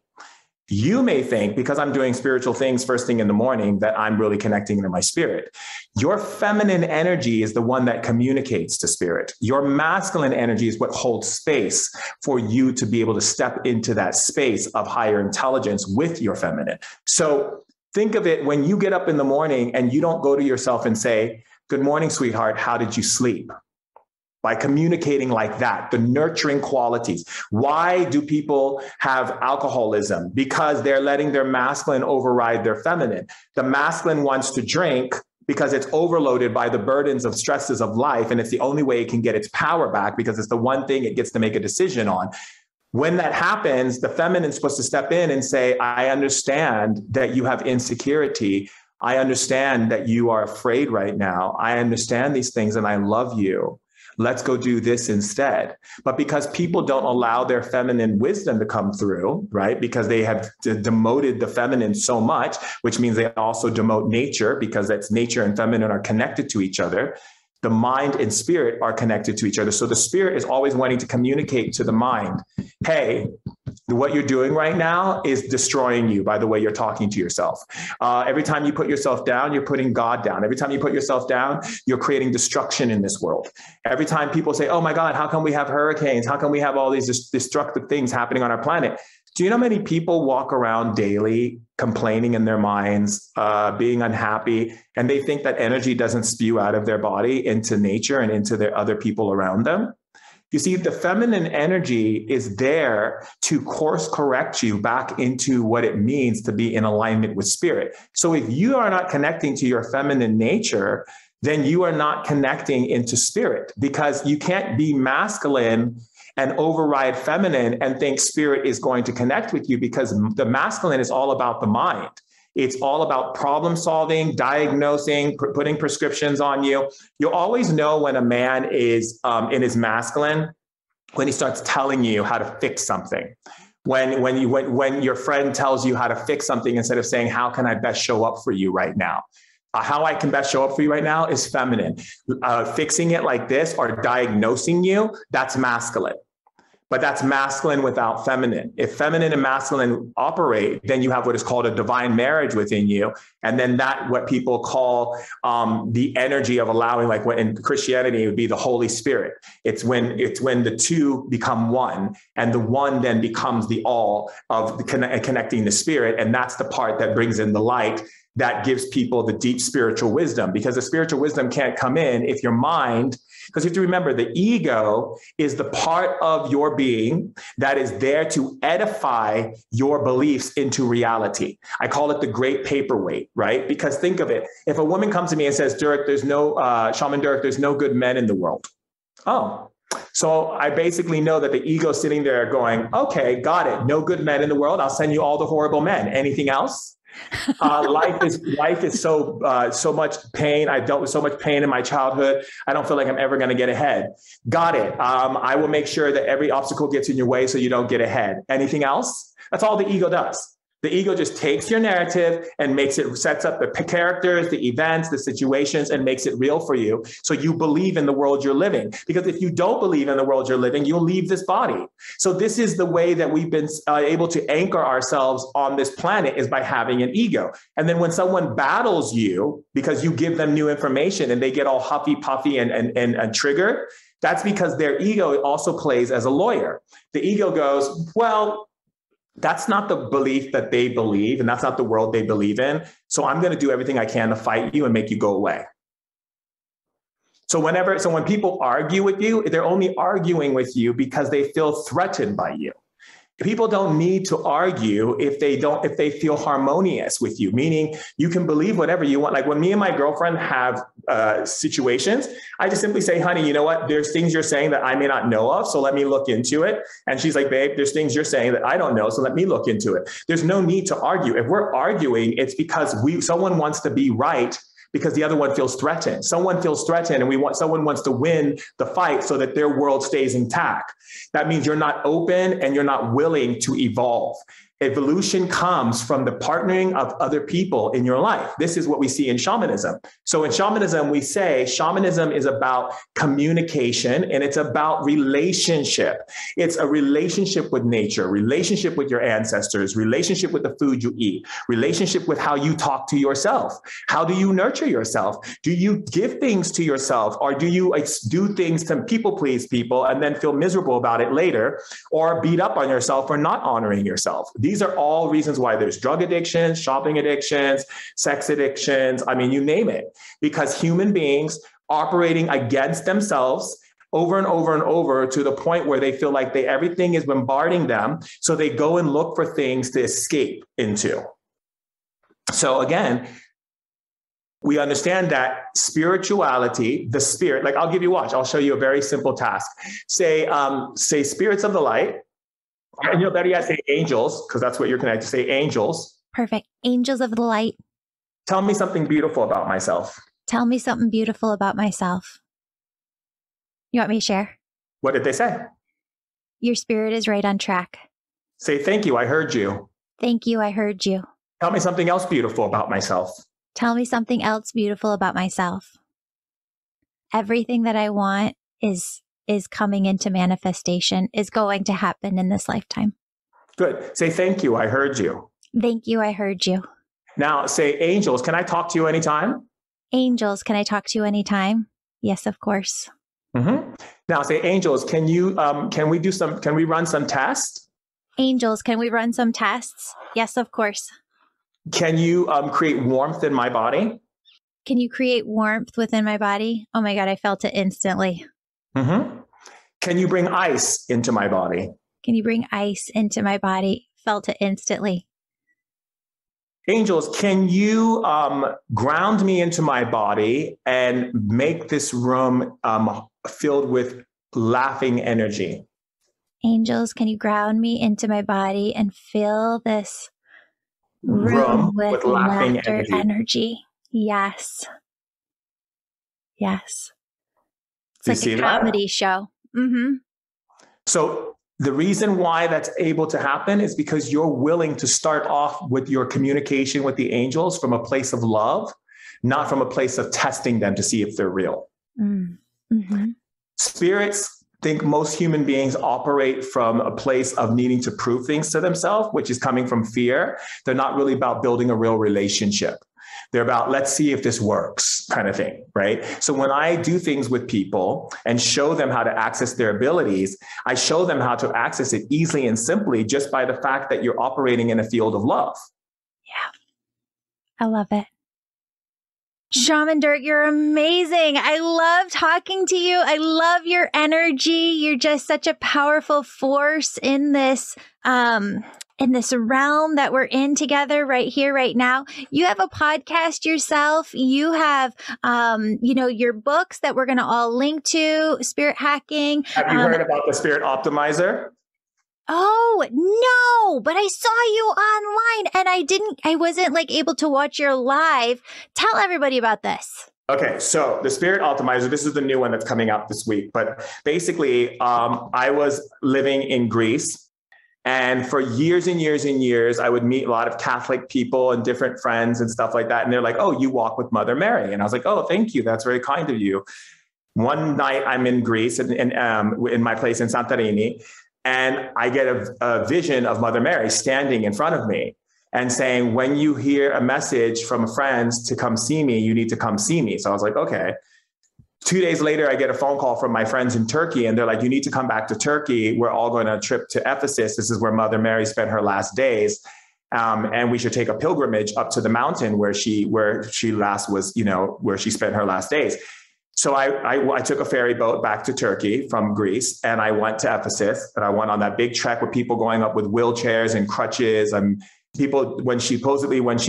You may think because I'm doing spiritual things first thing in the morning that I'm really connecting to my spirit. Your feminine energy is the one that communicates to spirit. Your masculine energy is what holds space for you to be able to step into that space of higher intelligence with your feminine. So think of it when you get up in the morning and you don't go to yourself and say, "Good morning, sweetheart. How did you sleep?" By communicating like that, the nurturing qualities. Why do people have alcoholism? Because they're letting their masculine override their feminine. The masculine wants to drink because it's overloaded by the burdens of stresses of life, and it's the only way it can get its power back because it's the one thing it gets to make a decision on. When that happens, the feminine is supposed to step in and say, "I understand that you have insecurity. I understand that you are afraid right now. I understand these things and I love you. Let's go do this instead." But because people don't allow their feminine wisdom to come through, right? Because they have demoted the feminine so much, which means they also demote nature because that's nature and feminine are connected to each other. The mind and spirit are connected to each other. So the spirit is always wanting to communicate to the mind, "Hey, what you're doing right now is destroying you by the way you're talking to yourself. Every time you put yourself down, you're putting God down. Every time you put yourself down, you're creating destruction in this world. Every time people say, oh my God, how come we have hurricanes? How come we have all these destructive things happening on our planet? Do you know how many people walk around daily complaining in their minds, being unhappy, and they think that energy doesn't spew out of their body into nature and into their other people around them? You see, the feminine energy is there to course correct you back into what it means to be in alignment with spirit. So if you are not connecting to your feminine nature, then you are not connecting into spirit, because you can't be masculine and override feminine and think spirit is going to connect with you, because the masculine is all about the mind. It's all about problem solving, diagnosing, putting prescriptions on you. You'll always know when a man is in his masculine when he starts telling you how to fix something. When your friend tells you how to fix something instead of saying, how can I best show up for you right now? How I can best show up for you right now is feminine. Fixing it like this or diagnosing you, that's masculine. But that's masculine without feminine. If feminine and masculine operate, then you have what is called a divine marriage within you. And then that, what people call the energy of allowing, like what in Christianity, it would be the Holy Spirit. It's when the two become one, and the one then becomes the all of connecting the spirit. And that's the part that brings in the light that gives people the deep spiritual wisdom, because the spiritual wisdom can't come in if your mind, because you have to remember the ego is the part of your being that is there to edify your beliefs into reality. I call it the great paperweight, right? Because think of it. If a woman comes to me and says, Durek, Shaman Durek, there's no good men in the world. Oh, so I basically know that the ego sitting there going, okay, got it. No good men in the world. I'll send you all the horrible men. Anything else? Life is so much pain. I dealt with so much pain in my childhood. I don't feel like I'm ever going to get ahead. Got it. I will make sure that every obstacle gets in your way so you don't get ahead. Anything else? That's all the ego does. The ego just takes your narrative and sets up the characters, the events, the situations, and makes it real for you. So you believe in the world you're living. Because if you don't believe in the world you're living, you'll leave this body. So this is the way that we've been able to anchor ourselves on this planet, is by having an ego. And then when someone battles you because you give them new information and they get all huffy puffy and triggered, that's because their ego also plays as a lawyer. The ego goes, well, that's not the belief that they believe, and that's not the world they believe in. So I'm going to do everything I can to fight you and make you go away. So when people argue with you, they're only arguing with you because they feel threatened by you. People don't need to argue if they feel harmonious with you, meaning you can believe whatever you want. Like when me and my girlfriend have situations, I just simply say, honey, you know what? There's things you're saying that I may not know of, so let me look into it. And she's like, babe, there's things you're saying that I don't know, so let me look into it. There's no need to argue. If we're arguing, it's because someone wants to be right because the other one feels threatened. Someone feels threatened and someone wants to win the fight so that their world stays intact. That means you're not open and you're not willing to evolve. Evolution comes from the partnering of other people in your life. This is what we see in shamanism. So in shamanism, we say shamanism is about communication and it's about relationship. It's a relationship with nature, relationship with your ancestors, relationship with the food you eat, relationship with how you talk to yourself. How do you nurture yourself? Do you give things to yourself, or do you do things to people please people and then feel miserable about it later, or beat up on yourself for not honoring yourself? These are all reasons why there's drug addictions, shopping addictions, sex addictions. I mean, you name it, because human beings operating against themselves over and over and over to the point where they feel like everything is bombarding them. So they go and look for things to escape into. So again, we understand that spirituality, the spirit, like I'll show you a very simple task. Say spirits of the light. And you'll better yet say angels, because that's what you're connected to. Say angels. Perfect. Angels of the light. Tell me something beautiful about myself. Tell me something beautiful about myself. You want me to share? What did they say? Your spirit is right on track. Say, thank you, I heard you. Thank you, I heard you. Tell me something else beautiful about myself. Tell me something else beautiful about myself. Everything that I want is coming into manifestation, is going to happen in this lifetime. Good. Say, thank you, I heard you. Thank you, I heard you. Now say, angels, can I talk to you anytime? Angels, can I talk to you anytime? Yes, of course. Mm-hmm. Now say, angels, can we run some tests? Angels, can we run some tests? Yes, of course. Can you create warmth in my body? Can you create warmth within my body? Oh my God, I felt it instantly. Mm-hmm. Can you bring ice into my body? Can you bring ice into my body? Felt it instantly. Angels, can you ground me into my body and make this room filled with laughing energy? Angels, can you ground me into my body and fill this room with laughing energy? Yes. Yes. It's like a comedy show. Mm-hmm. So the reason why that's able to happen is because you're willing to start off with your communication with the angels from a place of love, not from a place of testing them to see if they're real. Mm-hmm. Spirits think most human beings operate from a place of needing to prove things to themselves, which is coming from fear. They're not really about building a real relationship. They're about, let's see if this works kind of thing, right? So when I do things with people and show them how to access their abilities, I show them how to access it easily and simply just by the fact that you're operating in a field of love. Yeah, I love it. Shaman Durek, you're amazing. I love talking to you. I love your energy. You're just such a powerful force in this realm that we're in together right here, right now. You have a podcast yourself. You have, your books that we're going to all link to, Spirit Hacking. Have you heard about the Spirit Optimizer? Oh, no, but I saw you online and I wasn't able to watch your live. Tell everybody about this. Okay, so the Spirit Optimizer, this is the new one that's coming out this week. But basically, I was living in Greece. And for years and years and years, I would meet a lot of Catholic people and different friends and stuff like that. And they're like, oh, you walk with Mother Mary. And I was like, oh, thank you. That's very kind of you. One night I'm in Greece in my place in Santorini, and I get a vision of Mother Mary standing in front of me and saying, when you hear a message from friends to come see me, you need to come see me. So I was like, okay. 2 days later, I get a phone call from my friends in Turkey, and they're like, you need to come back to Turkey. We're all going on a trip to Ephesus. This is where Mother Mary spent her last days. And we should take a pilgrimage up to the mountain where she last was, where she spent her last days. So I took a ferry boat back to Turkey from Greece, and I went to Ephesus, and I went on that big trek with people going up with wheelchairs and crutches. And people, when she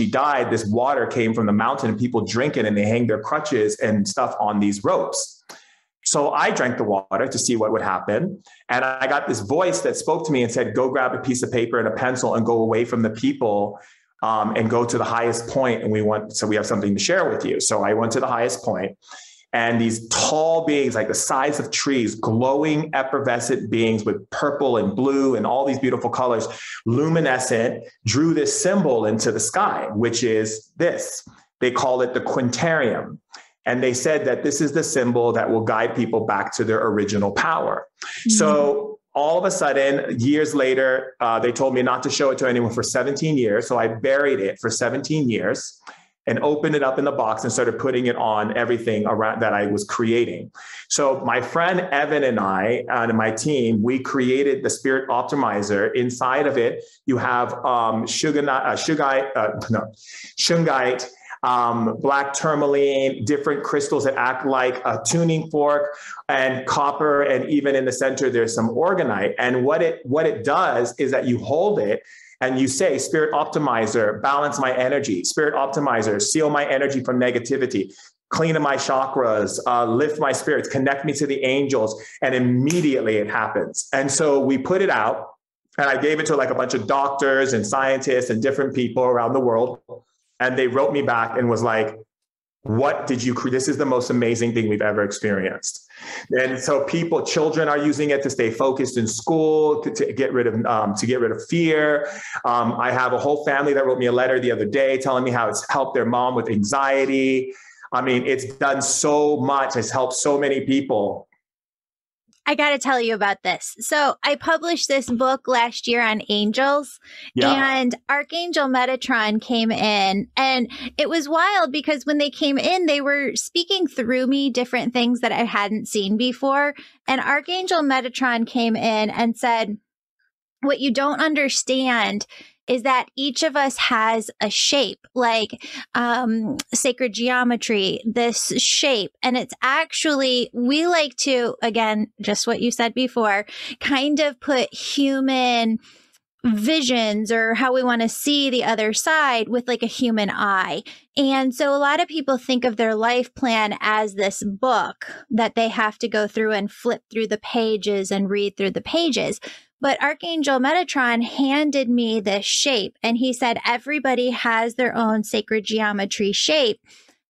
died, this water came from the mountain and people drink it and they hang their crutches and stuff on these ropes. So I drank the water to see what would happen. And I got this voice that spoke to me and said, go grab a piece of paper and a pencil and go away from the people and go to the highest point. And we have something to share with you. So I went to the highest point. And these tall beings, like the size of trees, glowing, effervescent beings with purple and blue and all these beautiful colors, luminescent, drew this symbol into the sky, which is this. They call it the quintarium. And they said that this is the symbol that will guide people back to their original power. Mm-hmm. So all of a sudden, years later, they told me not to show it to anyone for 17 years. So I buried it for 17 years. And opened it up in the box and started putting it on everything around that I was creating. So my friend Evan and I and my team, we created the Spirit Optimizer. Inside of it, you have shungite, black tourmaline, different crystals that act like a tuning fork, and copper, and even in the center there's some organite. And what it does is that you hold it and you say, Spirit Optimizer, balance my energy. Spirit Optimizer, seal my energy from negativity, clean my chakras, lift my spirits, connect me to the angels. And immediately it happens. And so we put it out, and I gave it to like a bunch of doctors and scientists and different people around the world. And they wrote me back and was like, what did you create? This is the most amazing thing we've ever experienced. And so children are using it to stay focused in school, to get rid of fear. I have a whole family that wrote me a letter the other day telling me how it's helped their mom with anxiety. I mean, it's done so much. It's helped so many people. I got to tell you about this. So I published this book last year on angels, and Archangel Metatron came in, and it was wild because when they came in, they were speaking through me different things that I hadn't seen before. And Archangel Metatron came in and said, what you don't understand is that each of us has a shape, like sacred geometry, this shape. And it's actually, we like to, again, just what you said before, kind of put human visions or how we want to see the other side with like a human eye. And so a lot of people think of their life plan as this book that they have to go through and flip through the pages and read through the pages. But Archangel Metatron handed me this shape, and he said, everybody has their own sacred geometry shape,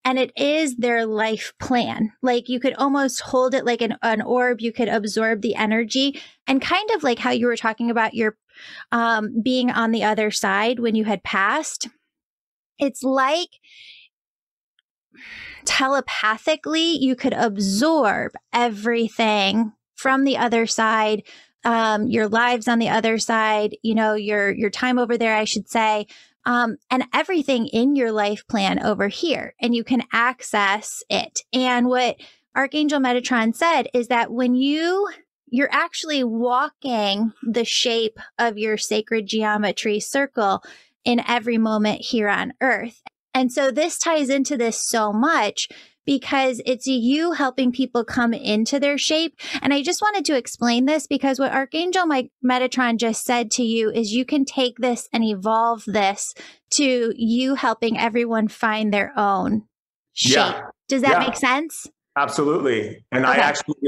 and it is their life plan. Like you could almost hold it like an orb. You could absorb the energy, and kind of like how you were talking about your being on the other side when you had passed. It's like telepathically, you could absorb everything from the other side. Your lives on the other side, your time over there, I should say, and everything in your life plan over here, and you can access it. And what Archangel Metatron said is that when you're actually walking the shape of your sacred geometry circle in every moment here on Earth. And so this ties into this so much because it's you helping people come into their shape. And I just wanted to explain this because what Archangel Metatron just said to you is you can take this and evolve this to you helping everyone find their own shape. Yeah. Does that make sense? Absolutely. And okay.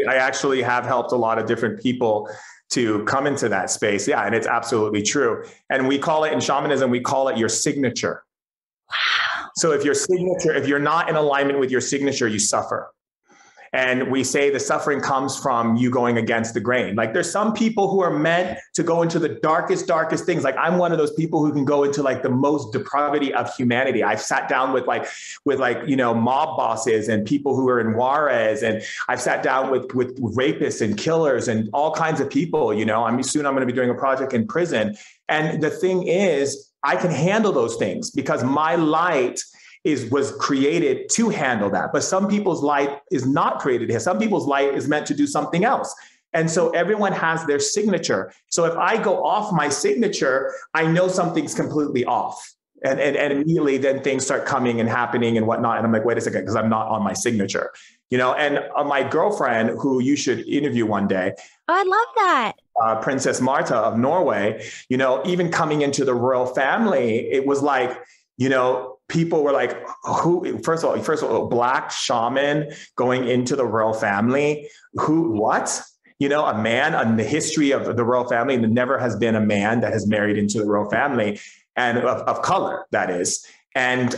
I actually have helped a lot of different people to come into that space. Yeah. And it's absolutely true. And we call it in shamanism, we call it your signature. Wow. So if you're not in alignment with your signature, you suffer. And we say the suffering comes from you going against the grain. Like there's some people who are meant to go into the darkest things. Like I'm one of those people who can go into like the most depravity of humanity. I've sat down with mob bosses and people who are in Juarez, and I've sat down with rapists and killers and all kinds of people. Soon I'm going to be doing a project in prison. And the thing is, I can handle those things because my light was created to handle that. But some people's light is not created here. Some people's light is meant to do something else. And so everyone has their signature. So if I go off my signature, I know something's completely off. And immediately then things start coming and happening and whatnot. And I'm like, wait a second, because I'm not on my signature. and my girlfriend, who you should interview one day. Oh, I love that. Princess Marta of Norway, even coming into the royal family, it was like, people were like, first of all, Black shaman going into the royal family, what? A man in the history of the royal family, there never has been a man that has married into the royal family, and of color, that is. And,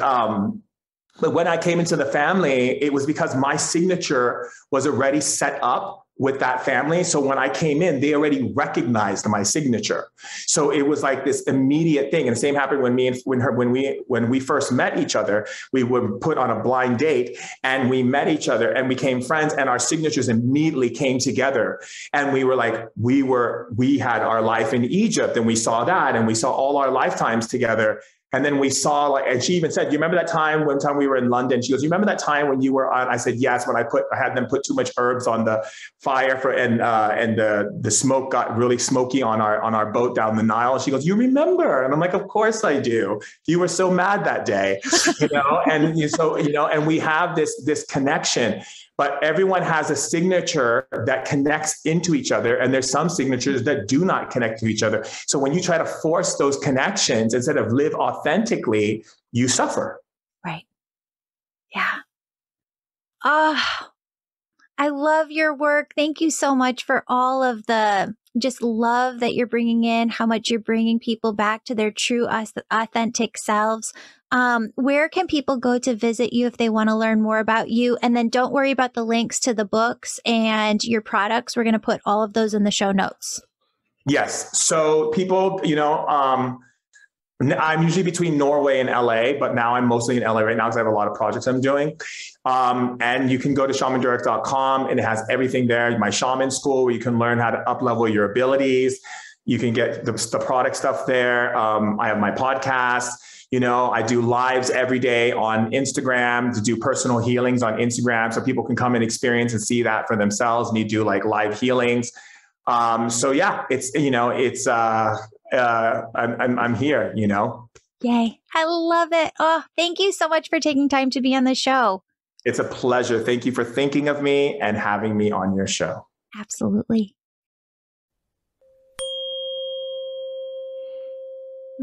but when I came into the family, it was because my signature was already set up with that family. So when I came in, they already recognized my signature. So it was like this immediate thing. And the same happened when we first met each other. We were put on a blind date and we met each other and became friends, and our signatures immediately came together. And we were like, we had our life in Egypt, and we saw that, and we saw all our lifetimes together. And then we saw, and she even said, "You remember that time one time we were in London?" She goes, "You remember that time when you were on?" I said, "Yes." When I had them put too much herbs on the fire and the smoke got really smoky on our boat down the Nile. She goes, "You remember?" And I'm like, "Of course I do. You were so mad that day, and we have this connection. But everyone has a signature that connects into each other. And there's some signatures that do not connect to each other. So when you try to force those connections instead of live authentically, you suffer." Right. Yeah. I love your work. Thank you so much for all of the just love that you're bringing in, how much you're bringing people back to their true, authentic selves. Where can people go to visit you if they want to learn more about you? And then don't worry about the links to the books and your products. We're going to put all of those in the show notes. Yes. So people, I'm usually between Norway and LA, but now I'm mostly in LA right now because I have a lot of projects I'm doing. And you can go to shamandurek.com, and it has everything there. My shaman school, where you can learn how to up-level your abilities. You can get the product stuff there. I have my podcast. I do lives every day on Instagram to do personal healings on Instagram, so people can come and experience and see that for themselves. Me do like live healings. So yeah, I'm here, Yay. I love it. Oh, thank you so much for taking time to be on the show. It's a pleasure. Thank you for thinking of me and having me on your show. Absolutely.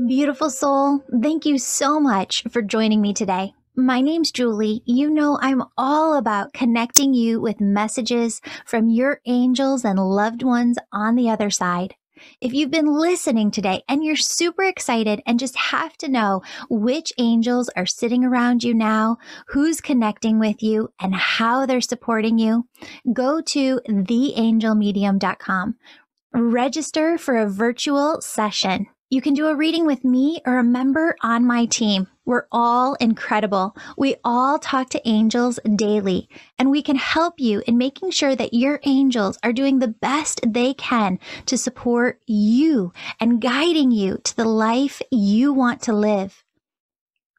Beautiful soul, thank you so much for joining me today. My name's Julie. You know I'm all about connecting you with messages from your angels and loved ones on the other side. If you've been listening today and you're super excited and just have to know which angels are sitting around you now, who's connecting with you, and how they're supporting you, go to theangelmedium.com. Register for a virtual session. You can do a reading with me or a member on my team. We're all incredible. We all talk to angels daily, and we can help you in making sure that your angels are doing the best they can to support you and guiding you to the life you want to live.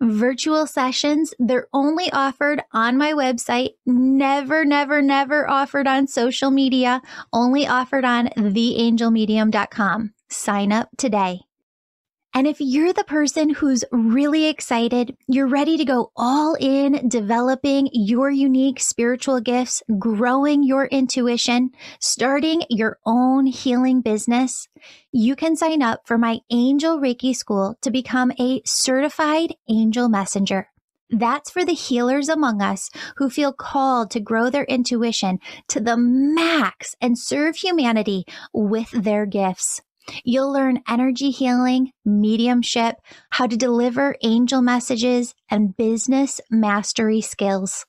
Virtual sessions, they're only offered on my website, never, never, never offered on social media, only offered on theangelmedium.com. Sign up today. And if you're the person who's really excited, you're ready to go all in developing your unique spiritual gifts, growing your intuition, starting your own healing business, you can sign up for my Angel Reiki School to become a certified angel messenger. That's for the healers among us who feel called to grow their intuition to the max and serve humanity with their gifts. You'll learn energy healing, mediumship, how to deliver angel messages, and business mastery skills.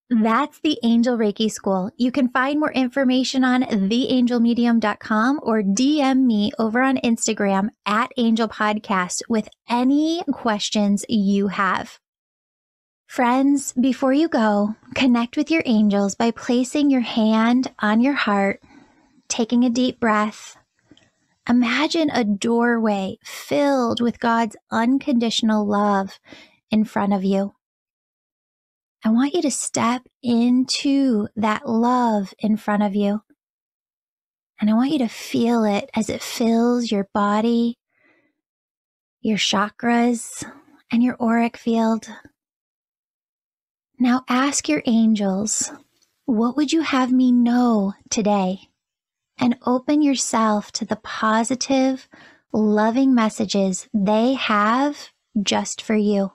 That's the Angel Reiki School. You can find more information on theangelmedium.com or DM me over on Instagram at Angel Podcast with any questions you have. Friends, before you go, connect with your angels by placing your hand on your heart, taking a deep breath. Imagine a doorway filled with God's unconditional love in front of you. I want you to step into that love in front of you. And I want you to feel it as it fills your body, your chakras, and your auric field. Now ask your angels, What would you have me know today? And open yourself to the positive, loving messages they have just for you.